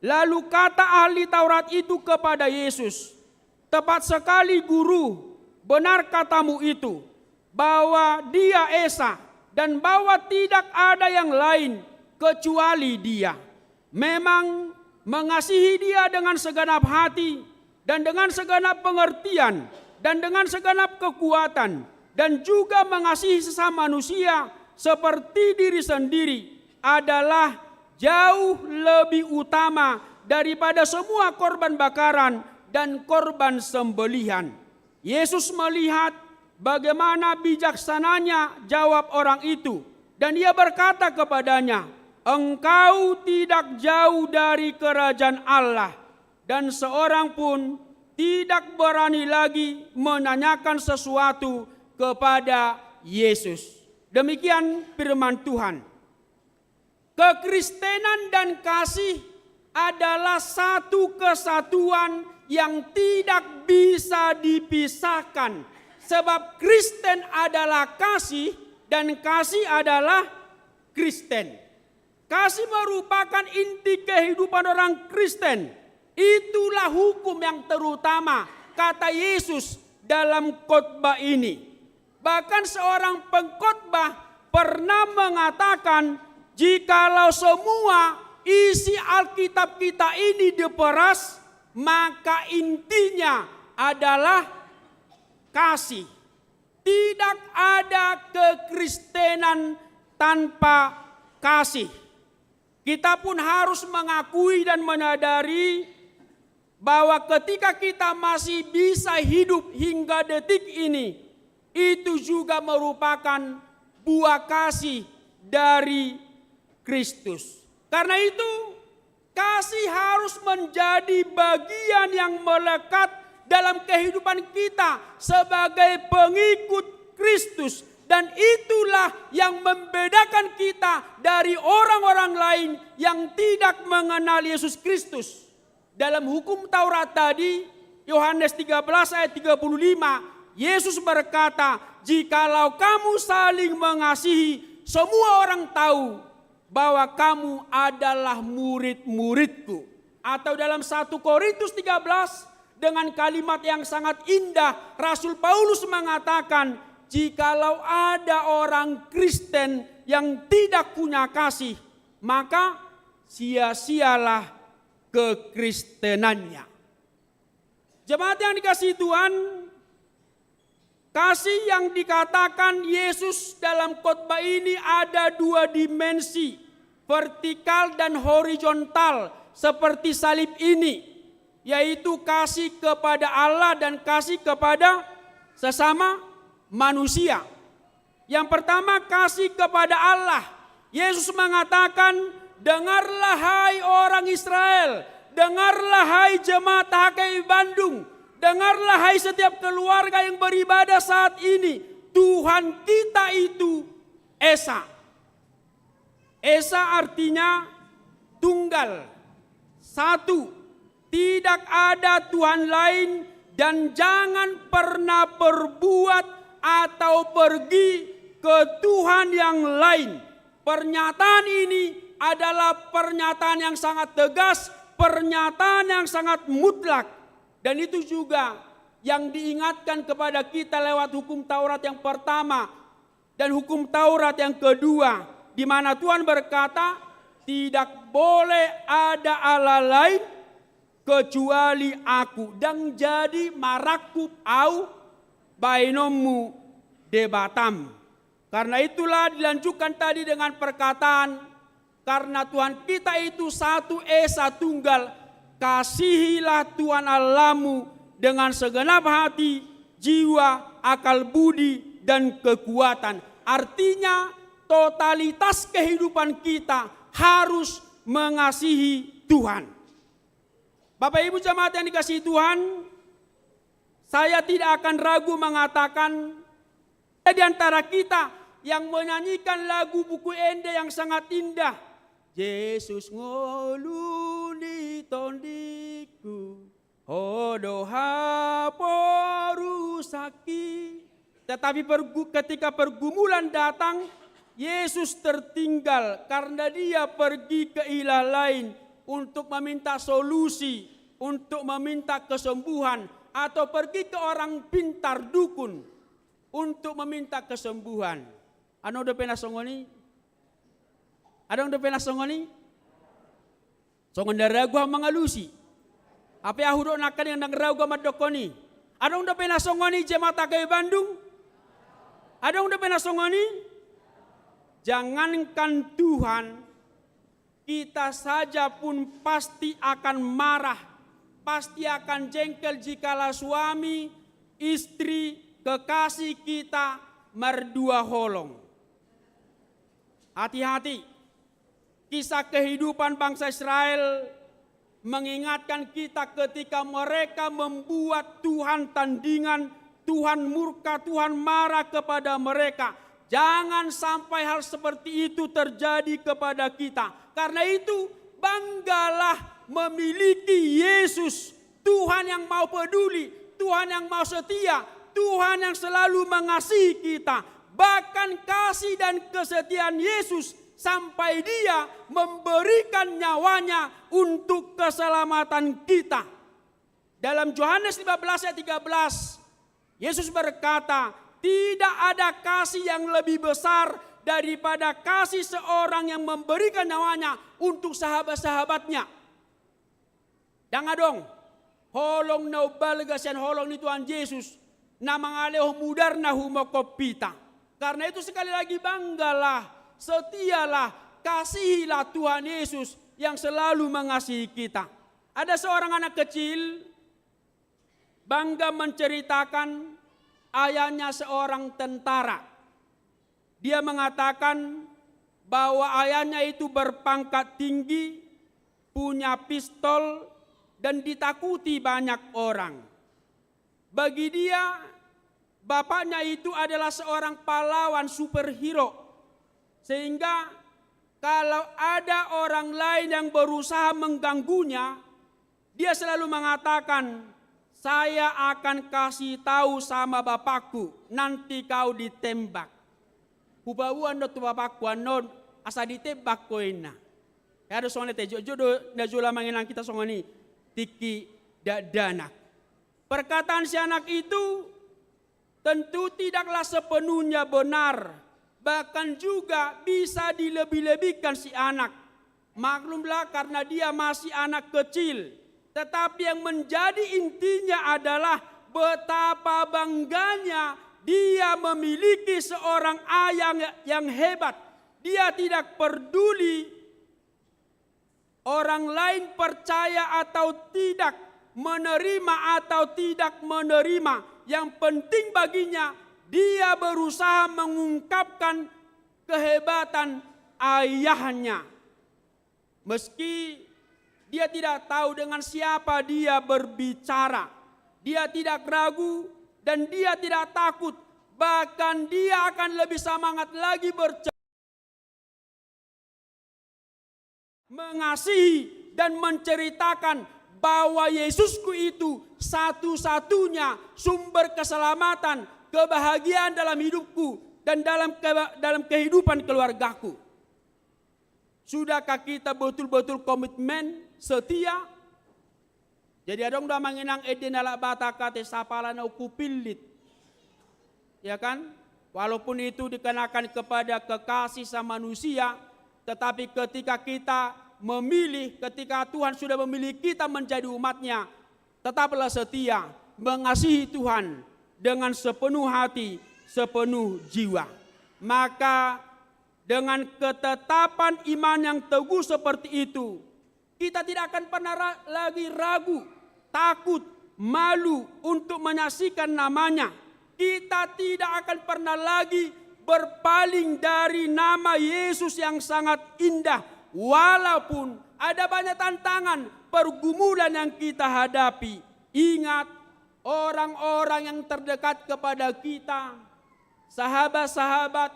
Speaker 8: Lalu kata ahli Taurat itu kepada Yesus, tepat sekali guru, benar katamu itu, bahwa dia Esa, dan bahwa tidak ada yang lain kecuali dia. Memang mengasihi dia dengan segenap hati, dan dengan segenap pengertian, dan dengan segenap kekuatan, dan juga mengasihi sesama manusia seperti diri sendiri adalah jauh lebih utama daripada semua korban bakaran dan korban sembelihan. Yesus melihat bagaimana bijaksananya jawab orang itu. Dan ia berkata kepadanya, engkau tidak jauh dari kerajaan Allah. Dan seorang pun tidak berani lagi menanyakan sesuatu kepada Yesus. Demikian firman Tuhan. Kekristenan dan kasih adalah satu kesatuan yang tidak bisa dipisahkan. Sebab Kristen adalah kasih dan kasih adalah Kristen. Kasih merupakan inti kehidupan orang Kristen. Itulah hukum yang terutama, kata Yesus dalam khotbah ini. Bahkan seorang pengkhotbah pernah mengatakan, jikalau semua isi Alkitab kita ini diperas, maka intinya adalah kasih. Tidak ada kekristenan tanpa kasih. Kita pun harus mengakui dan menyadari bahwa ketika kita masih bisa hidup hingga detik ini, itu juga merupakan buah kasih dari Kristus. Karena itu, kasih harus menjadi bagian yang melekat dalam kehidupan kita sebagai pengikut Kristus. Dan itulah yang membedakan kita dari orang-orang lain yang tidak mengenal Yesus Kristus. Dalam hukum Taurat tadi, Yohanes 13 ayat 35, Yesus berkata, jikalau kamu saling mengasihi, semua orang tahu bahwa kamu adalah murid-muridku. Atau dalam 1 Korintus 13 dengan kalimat yang sangat indah, Rasul Paulus mengatakan, jikalau ada orang Kristen yang tidak punya kasih, maka sia-sialah kekristenannya. Jemaat yang dikasihi Tuhan, kasih yang dikatakan Yesus dalam khotbah ini ada dua dimensi, vertikal dan horizontal seperti salib ini, yaitu kasih kepada Allah dan kasih kepada sesama manusia. Yang pertama, kasih kepada Allah. Yesus mengatakan, dengarlah hai orang Israel, dengarlah hai jemaat HKI Bandung, dengarlah hai setiap keluarga yang beribadah saat ini, Tuhan kita itu Esa. Esa artinya tunggal, satu, tidak ada Tuhan lain, dan jangan pernah berbuat atau pergi ke Tuhan yang lain. Pernyataan ini adalah pernyataan yang sangat tegas, pernyataan yang sangat mutlak. Dan itu juga yang diingatkan kepada kita lewat hukum Taurat yang pertama dan hukum Taurat yang kedua, di mana Tuhan berkata, tidak boleh ada Allah lain kecuali aku, dan jadi marakub au bainomu debatam. Karena itulah dilanjutkan tadi dengan perkataan, karena Tuhan kita itu satu Esa tunggal, kasihilah Tuhan Allahmu dengan segenap hati, jiwa, akal budi, dan kekuatan. Artinya totalitas kehidupan kita harus mengasihi Tuhan. Bapak Ibu jemaat yang dikasihi Tuhan, saya tidak akan ragu mengatakan di antara kita yang menyanyikan lagu buku Ende yang sangat indah, Yesus ngoluni tondiku, hodoha porusaki. Tetapi ketika pergumulan datang, Yesus tertinggal karena dia pergi ke ilah lain untuk meminta solusi, untuk meminta kesembuhan, atau pergi ke orang pintar dukun untuk meminta kesembuhan. Ano udah pernah songoni? Ada udah pernah songoni? Songon daragu mangalusi. Apa yang hudok nakan yang nangaragu madokoni? Ada udah pernah songoni jemaat HKI Bandung? Ada udah pernah songoni? Jangankan Tuhan, kita saja pun pasti akan marah, pasti akan jengkel jikalau suami istri kekasih kita merdua holong. Hati-hati, kisah kehidupan bangsa Israel mengingatkan kita ketika mereka membuat Tuhan tandingan, Tuhan murka, Tuhan marah kepada mereka. Jangan sampai hal seperti itu terjadi kepada kita. Karena itu banggalah memiliki Yesus, Tuhan yang mau peduli, Tuhan yang mau setia, Tuhan yang selalu mengasihi kita. Bahkan kasih dan kesetiaan Yesus sampai Dia memberikan nyawanya untuk keselamatan kita. Dalam Yohanes 15 ayat 13, Yesus berkata, tidak ada kasih yang lebih besar daripada kasih seorang yang memberikan nyawanya untuk sahabat-sahabatnya. Jangan dong, holong na balgasan holong ni Tuhan Yesus na mangaleo mudar na humokopita. Karena itu sekali lagi banggalah, setialah, kasihilah Tuhan Yesus yang selalu mengasihi kita. Ada seorang anak kecil bangga menceritakan ayahnya seorang tentara. Dia mengatakan bahwa ayahnya itu berpangkat tinggi, punya pistol, dan ditakuti banyak orang. Bagi dia, bapaknya itu adalah seorang pahlawan superhero. Sehingga kalau ada orang lain yang berusaha mengganggunya, dia selalu mengatakan, saya akan kasih tahu sama bapakku, nanti kau ditembak. Hubawan do tu bapakku anon asa ditembak ko ina. Ada soalnya jodoh najula manginang kita songoni tiki danak. Perkataan si anak itu tentu tidaklah sepenuhnya benar, bahkan juga bisa dilebih-lebihkan si anak. Maklumlah karena dia masih anak kecil, tetapi yang menjadi intinya adalah betapa bangganya dia memiliki seorang ayah yang hebat. Dia tidak peduli orang lain percaya atau tidak, menerima atau tidak menerima. Yang penting baginya, dia berusaha mengungkapkan kehebatan ayahnya. Meski dia tidak tahu dengan siapa dia berbicara, dia tidak ragu dan dia tidak takut. Bahkan dia akan lebih semangat lagi mengasihi dan menceritakan bahwa Yesusku itu satu-satunya sumber keselamatan, kebahagiaan dalam hidupku dan dalam kehidupan keluargaku. Sudahkah kita betul-betul komitmen, setia? Jadi adong dah manginang edenala bata kate sapala na kupilit. Ya kan? Walaupun itu dikenakan kepada kekasih sama manusia, tetapi ketika kita memilih, ketika Tuhan sudah memilih kita menjadi umatnya, tetaplah setia, mengasihi Tuhan dengan sepenuh hati, sepenuh jiwa. Maka dengan ketetapan iman yang teguh seperti itu, kita tidak akan pernah lagi ragu, takut, malu untuk menyaksikan namanya. Kita tidak akan pernah lagi berpaling dari nama Yesus yang sangat indah. Walaupun ada banyak tantangan, pergumulan yang kita hadapi. Ingat, orang-orang yang terdekat kepada kita, sahabat-sahabat,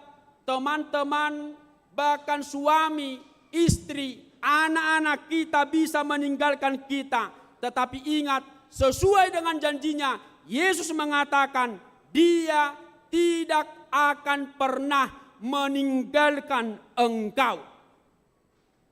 Speaker 8: teman-teman, bahkan suami, istri, anak-anak kita bisa meninggalkan kita. Tetapi ingat, sesuai dengan janjinya, Yesus mengatakan, Dia tidak akan pernah meninggalkan engkau.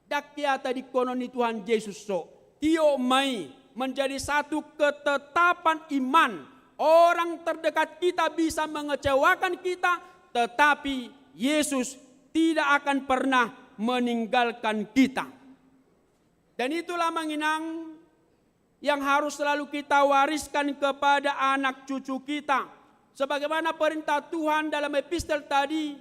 Speaker 8: Dakyata di kononi Tuhan Yesus so, tio mai menjadi satu ketetapan iman. Orang terdekat kita bisa mengecewakan kita, tetapi Yesus tidak akan pernah meninggalkan kita. Dan itulah manginang yang harus selalu kita wariskan kepada anak cucu kita. Sebagaimana perintah Tuhan dalam epistel tadi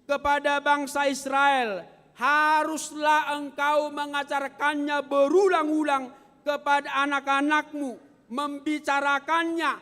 Speaker 8: kepada bangsa Israel, haruslah engkau mengajarkannya berulang-ulang kepada anak-anakmu, membicarakannya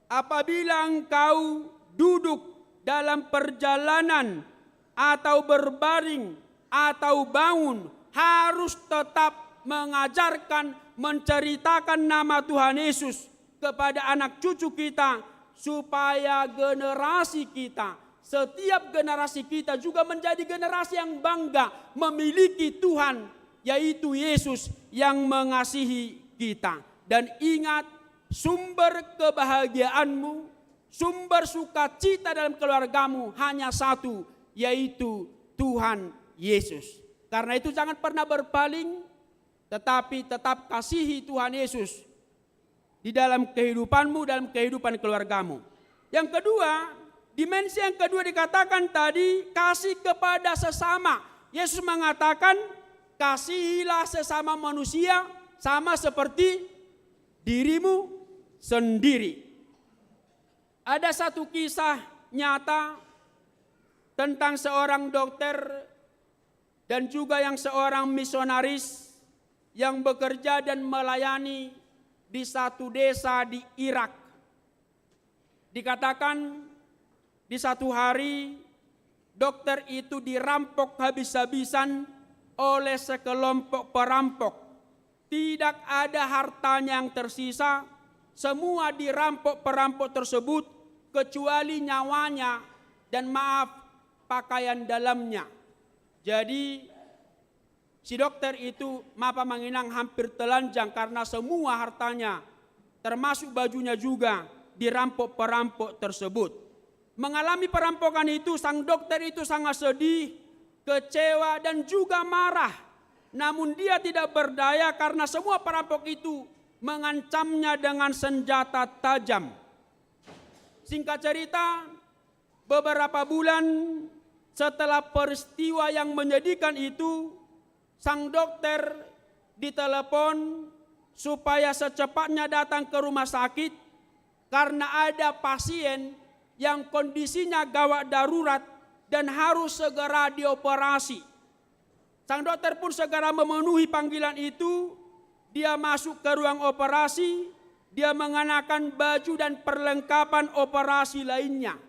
Speaker 8: apabila engkau duduk dalam perjalanan atau berbaring atau bangun, harus tetap mengajarkan, menceritakan nama Tuhan Yesus kepada anak cucu kita, supaya generasi kita, setiap generasi kita juga menjadi generasi yang bangga memiliki Tuhan, yaitu Yesus yang mengasihi kita. Dan ingat, sumber kebahagiaanmu, sumber sukacita dalam keluargamu hanya satu, yaitu Tuhan Yesus. Karena itu jangan pernah berpaling, tetapi tetap kasihi Tuhan Yesus di dalam kehidupanmu, dalam kehidupan keluargamu. Yang kedua, dimensi yang kedua dikatakan tadi, kasih kepada sesama. Yesus mengatakan, kasihilah sesama manusia sama seperti dirimu sendiri. Ada satu kisah nyata tentang seorang dokter dan juga yang seorang misionaris yang bekerja dan melayani di satu desa di Irak. Dikatakan di satu hari dokter itu dirampok habis-habisan oleh sekelompok perampok. Tidak ada hartanya yang tersisa, semua dirampok perampok tersebut kecuali nyawanya dan pakaian dalamnya. Jadi si dokter itu menginang hampir telanjang karena semua hartanya termasuk bajunya juga dirampok perampok tersebut. Mengalami perampokan itu, sang dokter itu sangat sedih, kecewa dan juga marah. Namun dia tidak berdaya karena semua perampok itu mengancamnya dengan senjata tajam. Singkat cerita, beberapa bulan setelah peristiwa yang menyedihkan itu, sang dokter ditelepon supaya secepatnya datang ke rumah sakit karena ada pasien yang kondisinya gawat darurat dan harus segera dioperasi. Sang dokter pun segera memenuhi panggilan itu. Dia masuk ke ruang operasi, dia mengenakan baju dan perlengkapan operasi lainnya.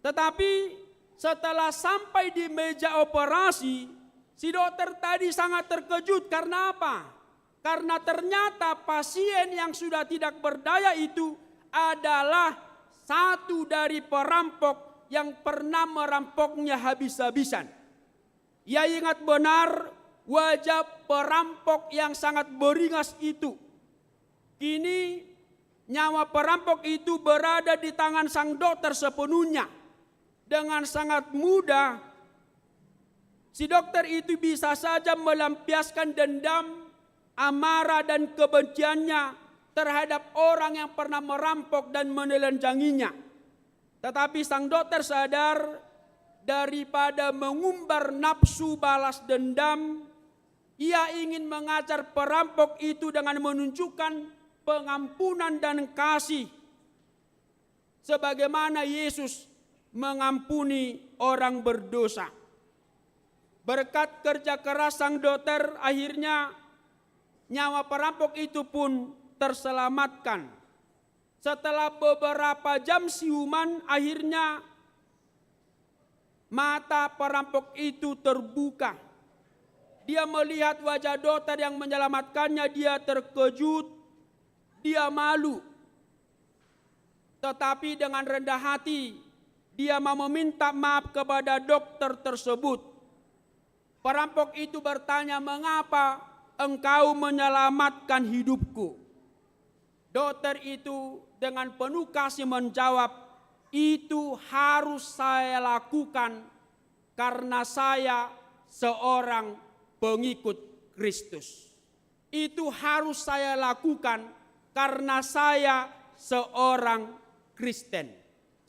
Speaker 8: Tetapi setelah sampai di meja operasi, si dokter tadi sangat terkejut. Karena apa? Karena ternyata pasien yang sudah tidak berdaya itu adalah satu dari perampok yang pernah merampoknya habis-habisan. Ia ingat benar wajah perampok yang sangat beringas itu. Kini nyawa perampok itu berada di tangan sang dokter sepenuhnya. Dengan sangat mudah, si dokter itu bisa saja melampiaskan dendam, amarah dan kebenciannya terhadap orang yang pernah merampok dan menelanjanginya. Tetapi sang dokter sadar, daripada mengumbar nafsu balas dendam, ia ingin mengajar perampok itu dengan menunjukkan pengampunan dan kasih, sebagaimana Yesus mengampuni orang berdosa. Berkat kerja keras sang dokter, akhirnya nyawa perampok itu pun terselamatkan. Setelah beberapa jam siuman, akhirnya mata perampok itu terbuka. Dia melihat wajah dokter yang menyelamatkannya, dia terkejut, dia malu. Tetapi dengan rendah hati, dia mau meminta maaf kepada dokter tersebut. Perampok itu bertanya, "Mengapa engkau menyelamatkan hidupku?" Dokter itu dengan penuh kasih menjawab, "Itu harus saya lakukan karena saya seorang pengikut Kristus. Itu harus saya lakukan karena saya seorang Kristen."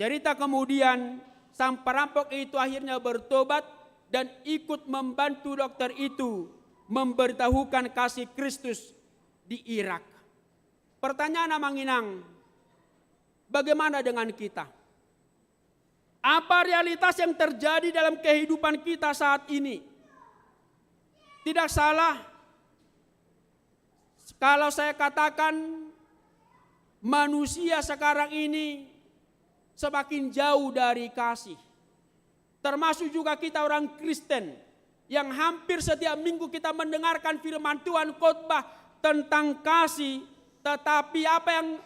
Speaker 8: Cerita kemudian, sang perampok itu akhirnya bertobat dan ikut membantu dokter itu memberitahukan kasih Kristus di Irak. Pertanyaan Manginang, bagaimana dengan kita? Apa realitas yang terjadi dalam kehidupan kita saat ini? Tidak salah kalau saya katakan manusia sekarang ini semakin jauh dari kasih. Termasuk juga kita orang Kristen yang hampir setiap minggu kita mendengarkan firman Tuhan, khotbah tentang kasih, tetapi apa yang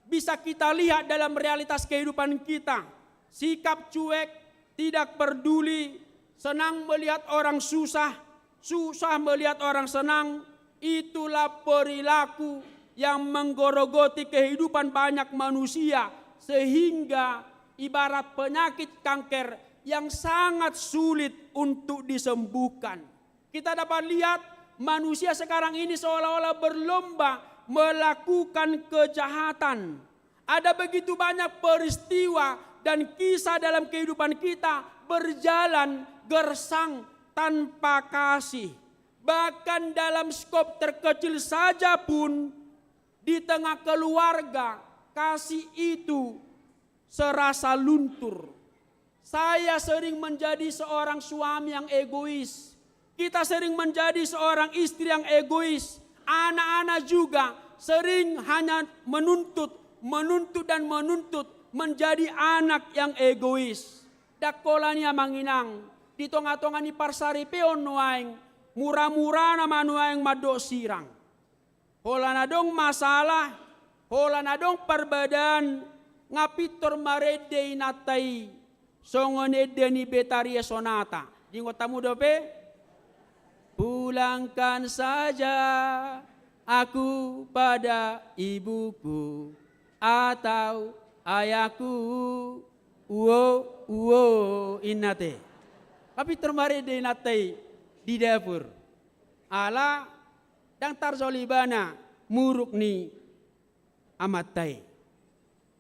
Speaker 8: bisa kita lihat dalam realitas kehidupan kita? Sikap cuek, tidak peduli, senang melihat orang susah, susah melihat orang senang. Itulah perilaku yang menggorogoti kehidupan banyak manusia, sehingga ibarat penyakit kanker yang sangat sulit untuk disembuhkan. Kita dapat lihat manusia sekarang ini seolah-olah berlomba melakukan kejahatan. Ada begitu banyak peristiwa dan kisah dalam kehidupan kita berjalan gersang tanpa kasih. Bahkan dalam skop terkecil saja pun, di tengah keluarga, kasih itu serasa luntur. Saya sering menjadi seorang suami yang egois. Kita sering menjadi seorang istri yang egois. Anak-anak juga sering hanya menuntut menjadi anak yang egois. Dakolanya manginang, di tengah-tengah ni parsari peon noaing, murah-murah nama noaing madok sirang. Hola nadong masalah, hola nadong perbedaan, ngapitor marede inatai, songone deni betaria sonata. Di ngotamu dope, pulangkan saja aku pada ibuku atau ayahku, uo inate. Tapi termarede inatai di dapur. Ala dan tarzolibana muruk ni amatai.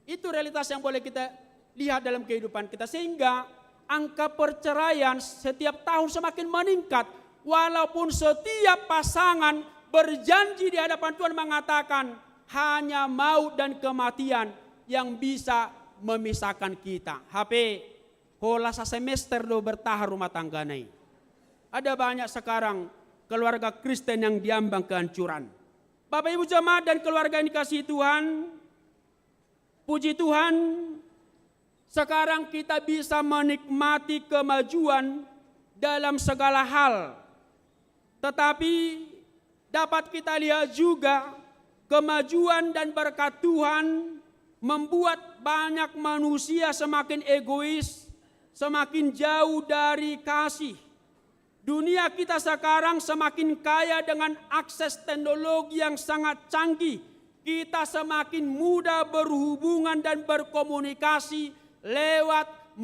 Speaker 8: Itu realitas yang boleh kita lihat dalam kehidupan kita, sehingga angka perceraian setiap tahun semakin meningkat, walaupun setiap pasangan berjanji di hadapan Tuhan mengatakan hanya maut dan kematian yang bisa memisahkan kita. HP hola sa semester do bertahan rumah tangga nai. Ada banyak sekarang keluarga Kristen yang diambang kehancuran. Bapak Ibu jemaat dan keluarga yang dikasihi Tuhan, puji Tuhan, sekarang kita bisa menikmati kemajuan dalam segala hal. Tetapi dapat kita lihat juga kemajuan dan berkat Tuhan membuat banyak manusia semakin egois, semakin jauh dari kasih. Dunia kita sekarang semakin kaya dengan akses teknologi yang sangat canggih. Kita semakin mudah berhubungan dan berkomunikasi lewat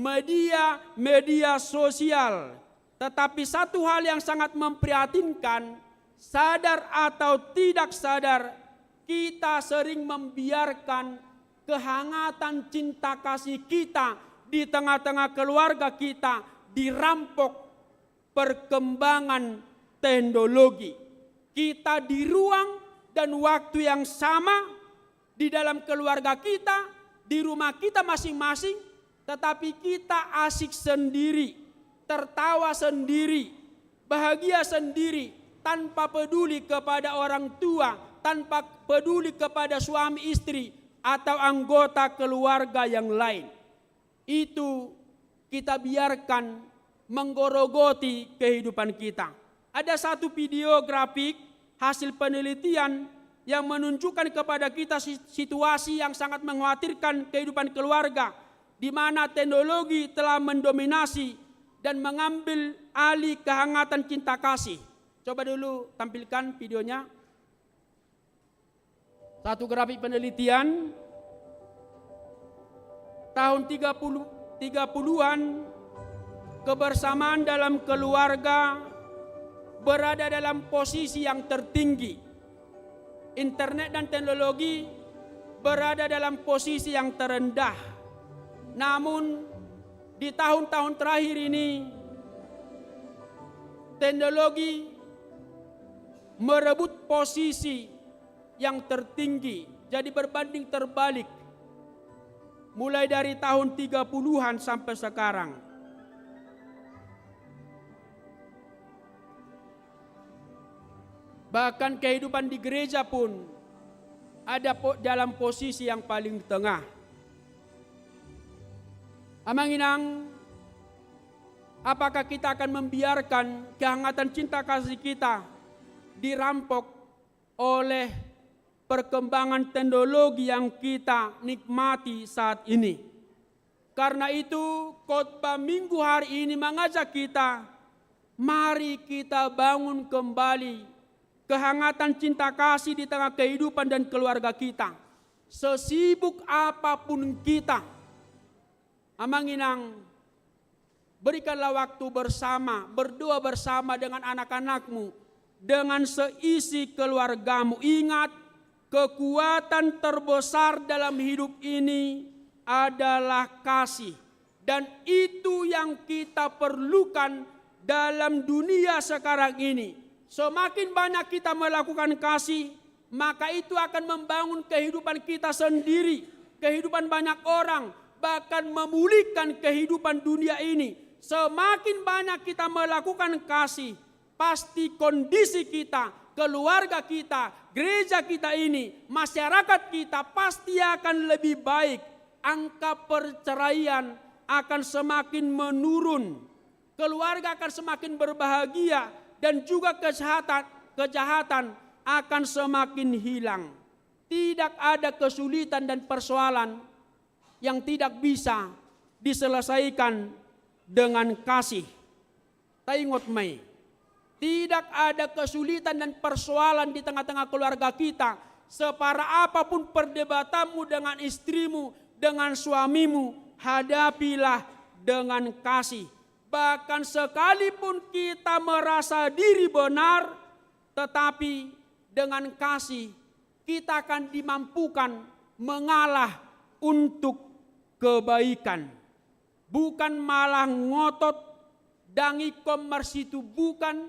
Speaker 8: media sosial. Tetapi satu hal yang sangat memprihatinkan, sadar atau tidak sadar, kita sering membiarkan kehangatan cinta kasih kita di tengah-tengah keluarga kita dirampok perkembangan teknologi. Kita di ruang dan waktu yang sama di dalam keluarga kita, di rumah kita masing-masing, tetapi kita asik sendiri, tertawa sendiri, bahagia sendiri, tanpa peduli kepada orang tua, tanpa peduli kepada suami istri atau anggota keluarga yang lain. Itu kita biarkan menggorogoti kehidupan kita. Ada satu video grafik hasil penelitian yang menunjukkan kepada kita situasi yang sangat mengkhawatirkan kehidupan keluarga, di mana teknologi telah mendominasi dan mengambil alih kehangatan cinta kasih. Coba dulu tampilkan videonya. Satu grafik penelitian tahun 30-an, kebersamaan dalam keluarga berada dalam posisi yang tertinggi. Internet dan teknologi berada dalam posisi yang terendah. Namun di tahun-tahun terakhir ini teknologi merebut posisi yang tertinggi. Jadi berbanding terbalik. Mulai dari tahun 30-an sampai sekarang. Bahkan kehidupan di gereja pun ada dalam posisi yang paling tengah. Amanginang, apakah kita akan membiarkan kehangatan cinta kasih kita dirampok oleh perkembangan teknologi yang kita nikmati saat ini? Karena itu khotbah minggu hari ini mengajak kita, mari kita bangun kembali kehangatan cinta kasih di tengah kehidupan dan keluarga kita. Sesibuk apapun kita, amanginang, berikanlah waktu bersama, berdoa bersama dengan anak-anakmu, dengan seisi keluargamu. Ingat, kekuatan terbesar dalam hidup ini adalah kasih. Dan itu yang kita perlukan dalam dunia sekarang ini. Semakin banyak kita melakukan kasih, maka itu akan membangun kehidupan kita sendiri, kehidupan banyak orang, bahkan memulihkan kehidupan dunia ini. Semakin banyak kita melakukan kasih, pasti kondisi kita, keluarga kita, gereja kita ini, masyarakat kita pasti akan lebih baik. Angka perceraian akan semakin menurun, keluarga akan semakin berbahagia, dan juga kejahatan akan semakin hilang. Tidak ada kesulitan dan persoalan yang tidak bisa diselesaikan dengan kasih. Taingot mai, tidak ada kesulitan dan persoalan di tengah-tengah keluarga kita. Separah apapun perdebatanmu dengan istrimu, dengan suamimu, hadapilah dengan kasih. Bahkan sekalipun kita merasa diri benar, tetapi dengan kasih kita akan dimampukan mengalah untuk kebaikan. Bukan malah ngotot, dangi kom marsitu bukan,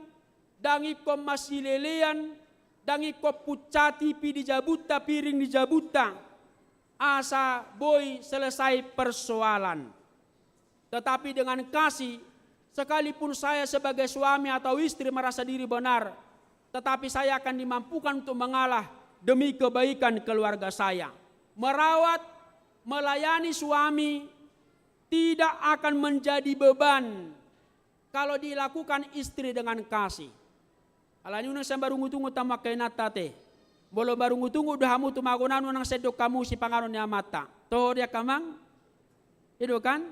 Speaker 8: dangi kom masilelean, dangi kom pucati pi dijabuta, piring dijabuta, asa boy selesai persoalan. Tetapi dengan kasih, sekalipun saya sebagai suami atau istri merasa diri benar, tetapi saya akan dimampukan untuk mengalah demi kebaikan keluarga saya. Merawat, melayani suami tidak akan menjadi beban kalau dilakukan istri dengan kasih. Alani unang saya barungu-tungu tamak kay natate. Bolo barungu-tungu dahamu tumagunan unang sedok kamu si pangaron niya mata. Toho dia kamang? Itu kan?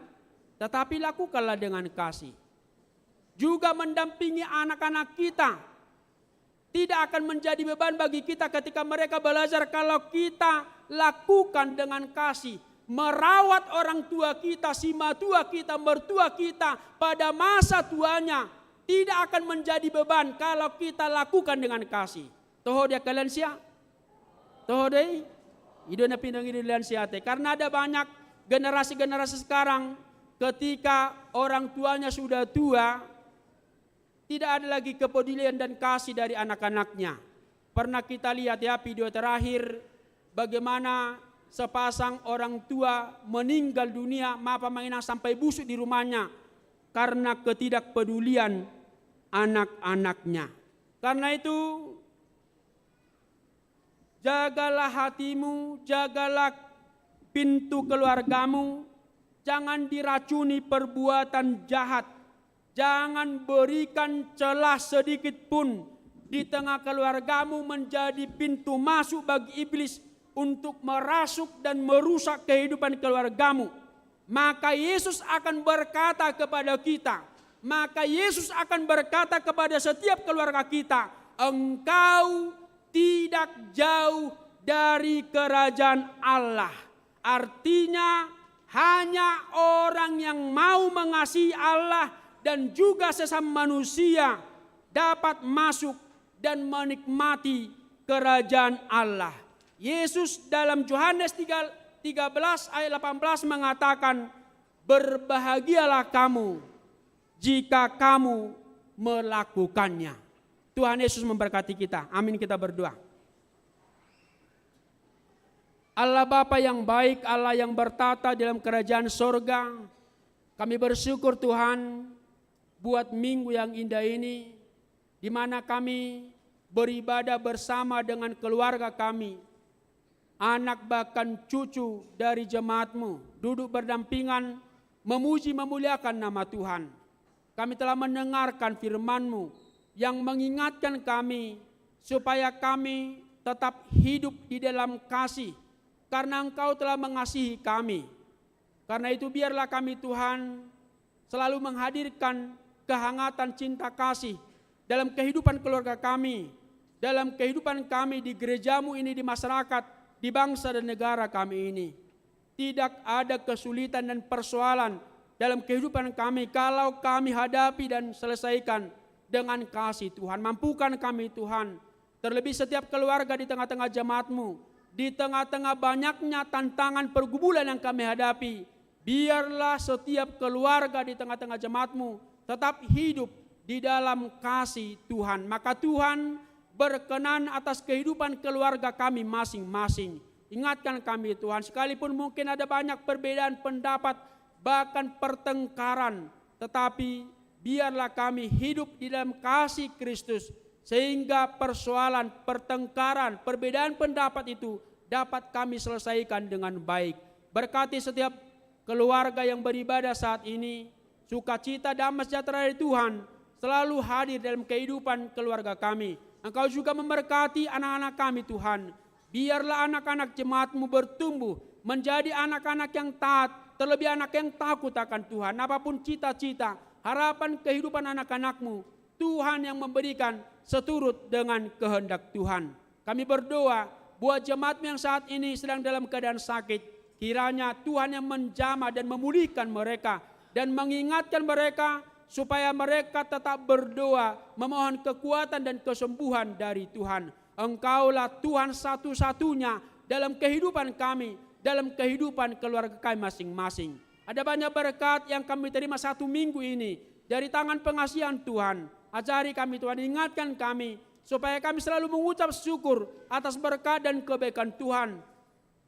Speaker 8: Tetapi lakukanlah dengan kasih. Juga mendampingi anak-anak kita. Tidak akan menjadi beban bagi kita ketika mereka belajar kalau kita lakukan dengan kasih. Merawat orang tua kita, si matua kita, mertua kita pada masa tuanya tidak akan menjadi beban kalau kita lakukan dengan kasih. Toho dia kalian siya? Toho deh? Ido na pinang ililan siya te. Karena ada banyak generasi-generasi sekarang ketika orang tuanya sudah tua, tidak ada lagi kepedulian dan kasih dari anak-anaknya. Pernah kita lihat ya video terakhir bagaimana sepasang orang tua meninggal dunia, mapamanginang sampai busuk di rumahnya karena ketidakpedulian anak-anaknya. Karena itu jagalah hatimu, jagalah pintu keluargamu, jangan diracuni perbuatan jahat, jangan berikan celah sedikit pun di tengah keluargamu menjadi pintu masuk bagi iblis untuk merasuk dan merusak kehidupan keluargamu. Maka Yesus akan berkata kepada kita, maka Yesus akan berkata kepada setiap keluarga kita, engkau tidak jauh dari kerajaan Allah. Artinya hanya orang yang mau mengasihi Allah dan juga sesama manusia dapat masuk dan menikmati kerajaan Allah. Yesus dalam Yohanes 13 ayat 18 mengatakan, berbahagialah kamu jika kamu melakukannya. Tuhan Yesus memberkati kita. Amin, kita berdoa. Allah Bapa yang baik, Allah yang bertata dalam kerajaan sorga, kami bersyukur Tuhan buat minggu yang indah ini, di mana kami beribadah bersama dengan keluarga kami, anak bahkan cucu dari jemaat-Mu, duduk berdampingan memuji memuliakan nama Tuhan. Kami telah mendengarkan firman-Mu yang mengingatkan kami supaya kami tetap hidup di dalam kasih, karena Engkau telah mengasihi kami. Karena itu biarlah kami Tuhan selalu menghadirkan kehangatan cinta kasih dalam kehidupan keluarga kami, dalam kehidupan kami di gereja-Mu ini, di masyarakat, di bangsa dan negara kami ini. Tidak ada kesulitan dan persoalan dalam kehidupan kami kalau kami hadapi dan selesaikan dengan kasih Tuhan. Mampukan kami Tuhan, terlebih setiap keluarga di tengah-tengah jemaat-Mu, di tengah-tengah banyaknya tantangan pergumulan yang kami hadapi, biarlah setiap keluarga di tengah-tengah jemaat-Mu tetap hidup di dalam kasih Tuhan. Maka Tuhan berkenan atas kehidupan keluarga kami masing-masing. Ingatkan kami Tuhan, sekalipun mungkin ada banyak perbedaan pendapat, bahkan pertengkaran, tetapi biarlah kami hidup di dalam kasih Kristus, sehingga persoalan, pertengkaran, perbedaan pendapat itu dapat kami selesaikan dengan baik. Berkati setiap keluarga yang beribadah saat ini, sukacita damai sejahtera dari Tuhan selalu hadir dalam kehidupan keluarga kami. Engkau juga memberkati anak-anak kami Tuhan. Biarlah anak-anak jemaat-Mu bertumbuh menjadi anak-anak yang taat, terlebih anak yang takut akan Tuhan. Apapun cita-cita, harapan kehidupan anak-anak-Mu, Tuhan yang memberikan seturut dengan kehendak Tuhan. Kami berdoa buat jemaat-Mu yang saat ini sedang dalam keadaan sakit, kiranya Tuhan yang menjamah dan memulihkan mereka dan mengingatkan mereka supaya mereka tetap berdoa, memohon kekuatan dan kesembuhan dari Tuhan. Engkaulah Tuhan satu-satunya dalam kehidupan kami, dalam kehidupan keluarga kami masing-masing. Ada banyak berkat yang kami terima satu minggu ini dari tangan pengasihan Tuhan. Ajari kami Tuhan, ingatkan kami supaya kami selalu mengucap syukur atas berkat dan kebaikan Tuhan.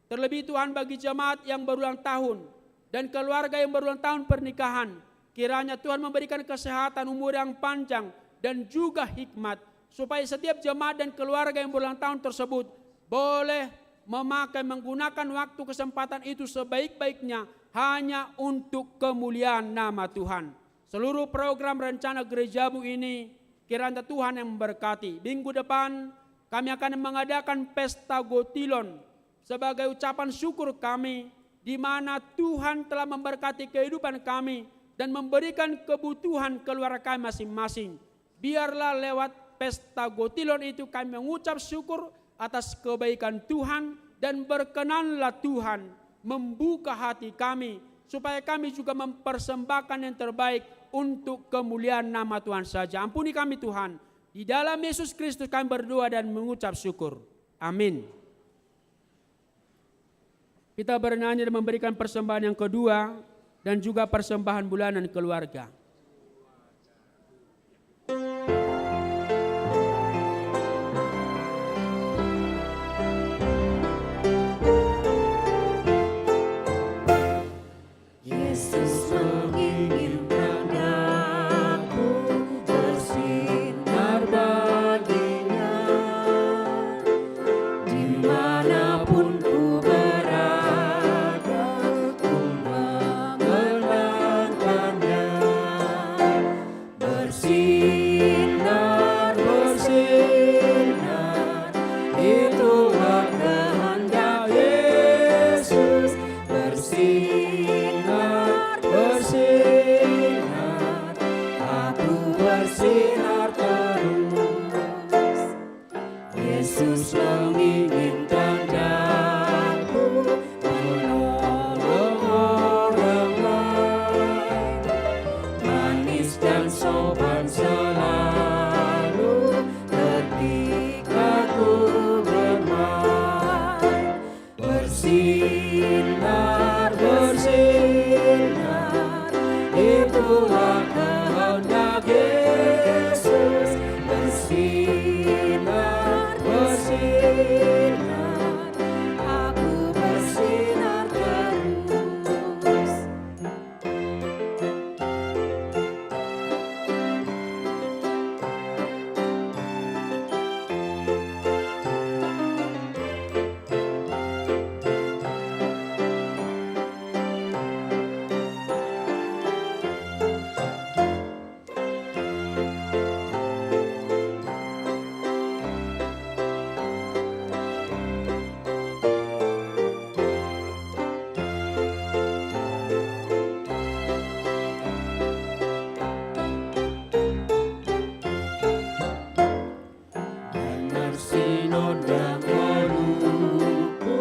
Speaker 8: Terlebih Tuhan bagi jemaat yang berulang tahun dan keluarga yang berulang tahun pernikahan, kiranya Tuhan memberikan kesehatan, umur yang panjang dan juga hikmat, supaya setiap jemaat dan keluarga yang berulang tahun tersebut boleh menggunakan waktu kesempatan itu sebaik-baiknya hanya untuk kemuliaan nama Tuhan. Seluruh program rencana gereja-Mu ini kiranya Tuhan yang memberkati. Minggu depan kami akan mengadakan pesta Gotilon sebagai ucapan syukur kami, di mana Tuhan telah memberkati kehidupan kami dan memberikan kebutuhan keluarga kami masing-masing. Biarlah lewat pesta Gotilon itu kami mengucap syukur atas kebaikan Tuhan, dan berkenanlah Tuhan membuka hati kami supaya kami juga mempersembahkan yang terbaik untuk kemuliaan nama Tuhan saja. Ampuni kami Tuhan. Di dalam Yesus Kristus kami berdoa dan mengucap syukur. Amin. Kita bernyanyi dan memberikan persembahan yang kedua dan juga persembahan bulanan keluarga.
Speaker 6: dan meluku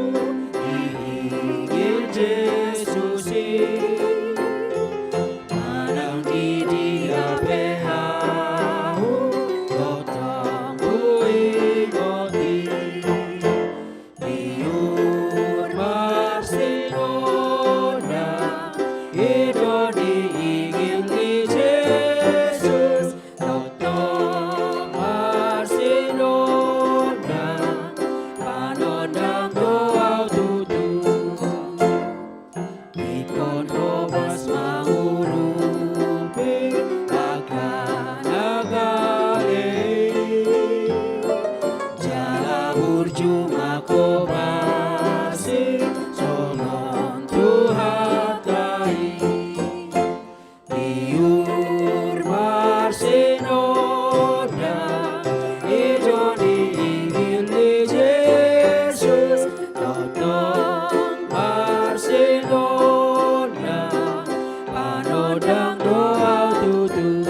Speaker 6: Injil Yesus Manang di dia behau Totong bui ngoti Biur Barcelona Ido di ingin di Yesus Totong Barcelona Panodang doa tutup Ikon hobas mangurupi akan agale Jala burjuma kobasi solon Tuhan kai Biur Barcelona Ijo diingin di Yesus Totong Barcelona Panodang doa tutup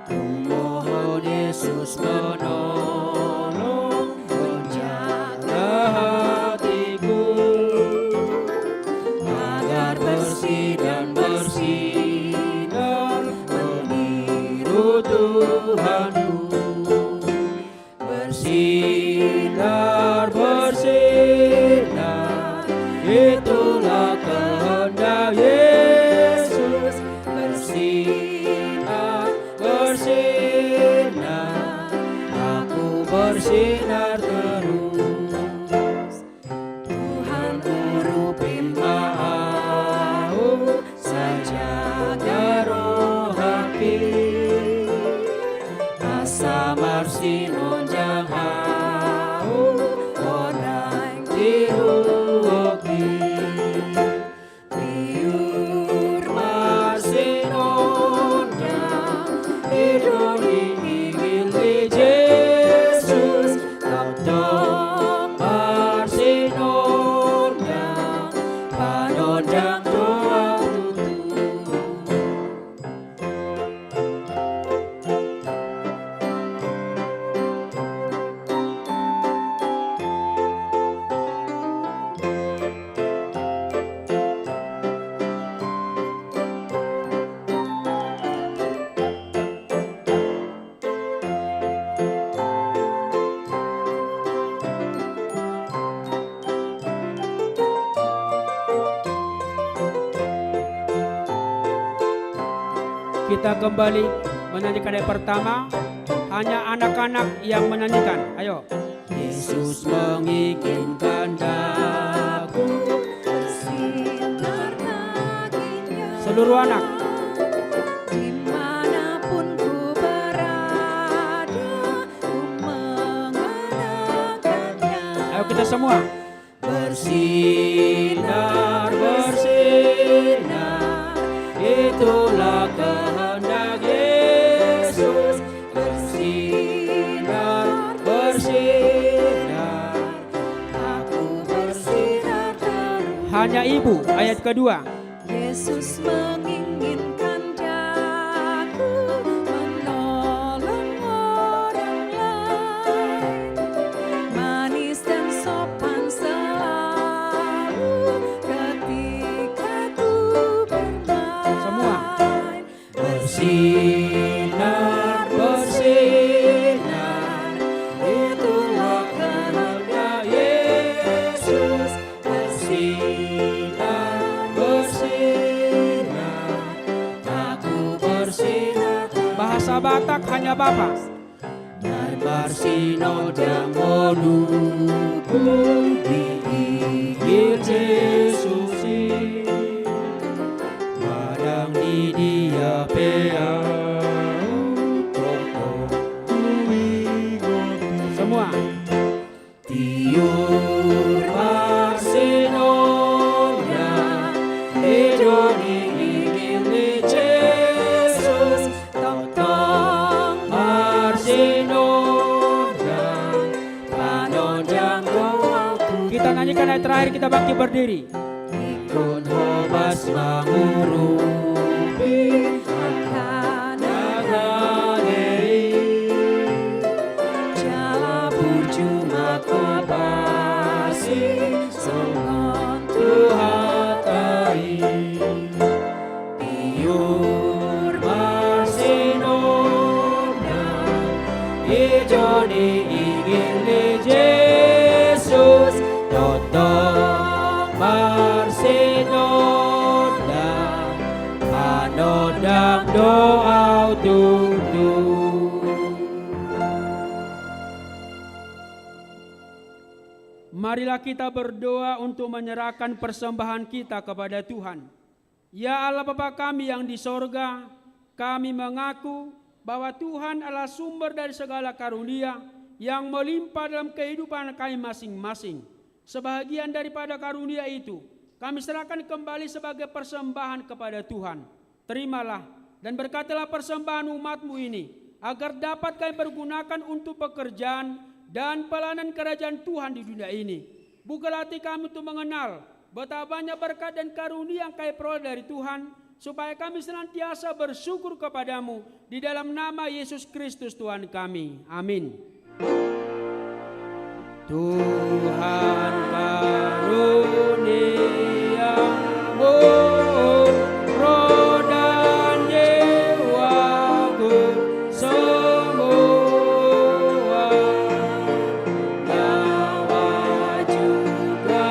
Speaker 6: Kumohon Yesus menolong menjaga hatiku agar bersih dan bersinar meniru Tuhanku bersinar bersinar itulah kehendak Yesus bersinar bersinar aku bersinar terus Tuhan urupin mau sajaga rohapi asa marsinon jangau onang tiruoki Biur Barcelona Ido diingin di Yesus Totong Barcelona Panodang doa tutup
Speaker 8: Kita kembali menyanyikan ayat pertama. Hanya anak-anak yang menyanyikan. Ayo.
Speaker 6: Yesus menginginkan daku bersinar dagingnya
Speaker 8: Seluruh anak.
Speaker 6: dimanapun ku berada ku mengenakannya
Speaker 8: Ayo kita semua.
Speaker 6: bersinar bersinar itulah kehendak Yesus bersinar bersinar aku bersinar terus
Speaker 8: Hanya ibu. Ayat kedua.
Speaker 6: Yesus menginginkan daku menolong orang lain manis dan sopan selalu ketika ku bermain
Speaker 8: Semua.
Speaker 6: bersinar bersinar itulah kehendak Yesus bersinar bersinar aku bersinar
Speaker 8: Bahasa Batak hanya Bapa.
Speaker 6: dan bersino dan meluku di Injil Yesus Madang di dia dalam doa Tuhan.
Speaker 8: Kita nyanyikan ayat terakhir, kita bangkit berdiri.
Speaker 6: Ikut hobas mengurupi jala percuma kabasi songon Tuhan kai piur marsinona ijoni ingin le Jesus totong marsinona anodang doa tutu.
Speaker 8: Marilah kita berdoa untuk menyerahkan persembahan kita kepada Tuhan. Ya Allah Bapa kami yang di sorga, kami mengaku bahwa Tuhan adalah sumber dari segala karunia yang melimpah dalam kehidupan kami masing-masing. Sebahagian daripada karunia itu, kami serahkan kembali sebagai persembahan kepada Tuhan. Terimalah dan berkatilah persembahan umat-Mu ini, agar dapat kami pergunakan untuk pekerjaan dan pelayanan kerajaan Tuhan di dunia ini. Bukalah hati kami untuk mengenal betapa banyak berkat dan karunia yang kami peroleh dari Tuhan, supaya kami senantiasa bersyukur kepadamu di dalam nama Yesus Kristus Tuhan kami. Amin. Tuhan karuniamu roh dan jiwaku semua, nyawa juga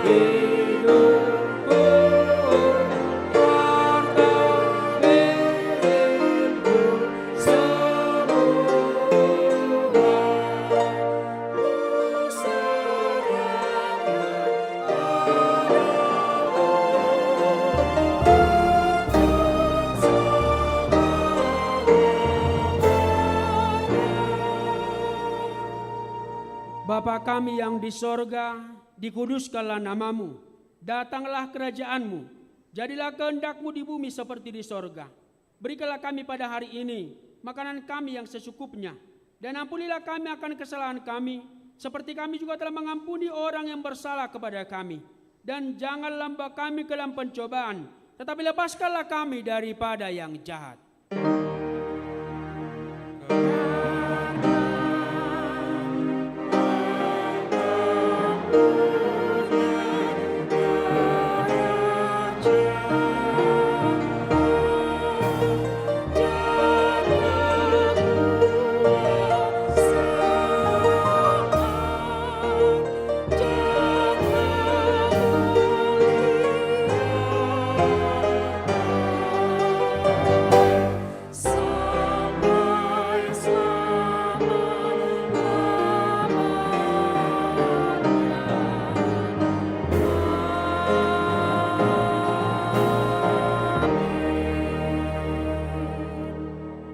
Speaker 8: hidupku, harta milikku semua. Bapa kami yang di sorga, dikuduskanlah namamu, datanglah kerajaanmu, jadilah kehendak-Mu di bumi seperti di sorga. Berikanlah kami pada hari ini makanan kami yang secukupnya, dan ampunilah kami akan kesalahan kami, seperti kami juga telah mengampuni orang yang bersalah kepada kami. Dan janganlah membawa kami ke dalam pencobaan, tetapi lepaskanlah kami daripada yang jahat.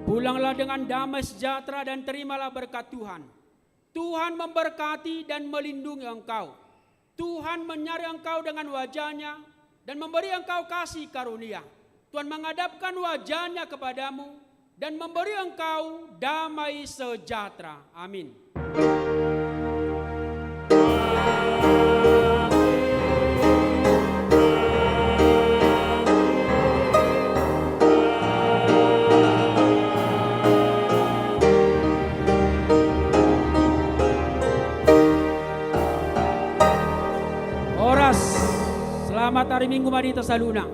Speaker 8: Pulanglah dengan damai sejahtera dan terimalah berkat Tuhan. Tuhan memberkati dan melindungi engkau. Tuhan menyari engkau dengan wajah-Nya dan memberi engkau kasih karunia. Tuhan menghadapkan wajah-Nya kepadamu dan memberi engkau damai sejahtera. Amin. Selamat hari Minggu Mari Tasaluna.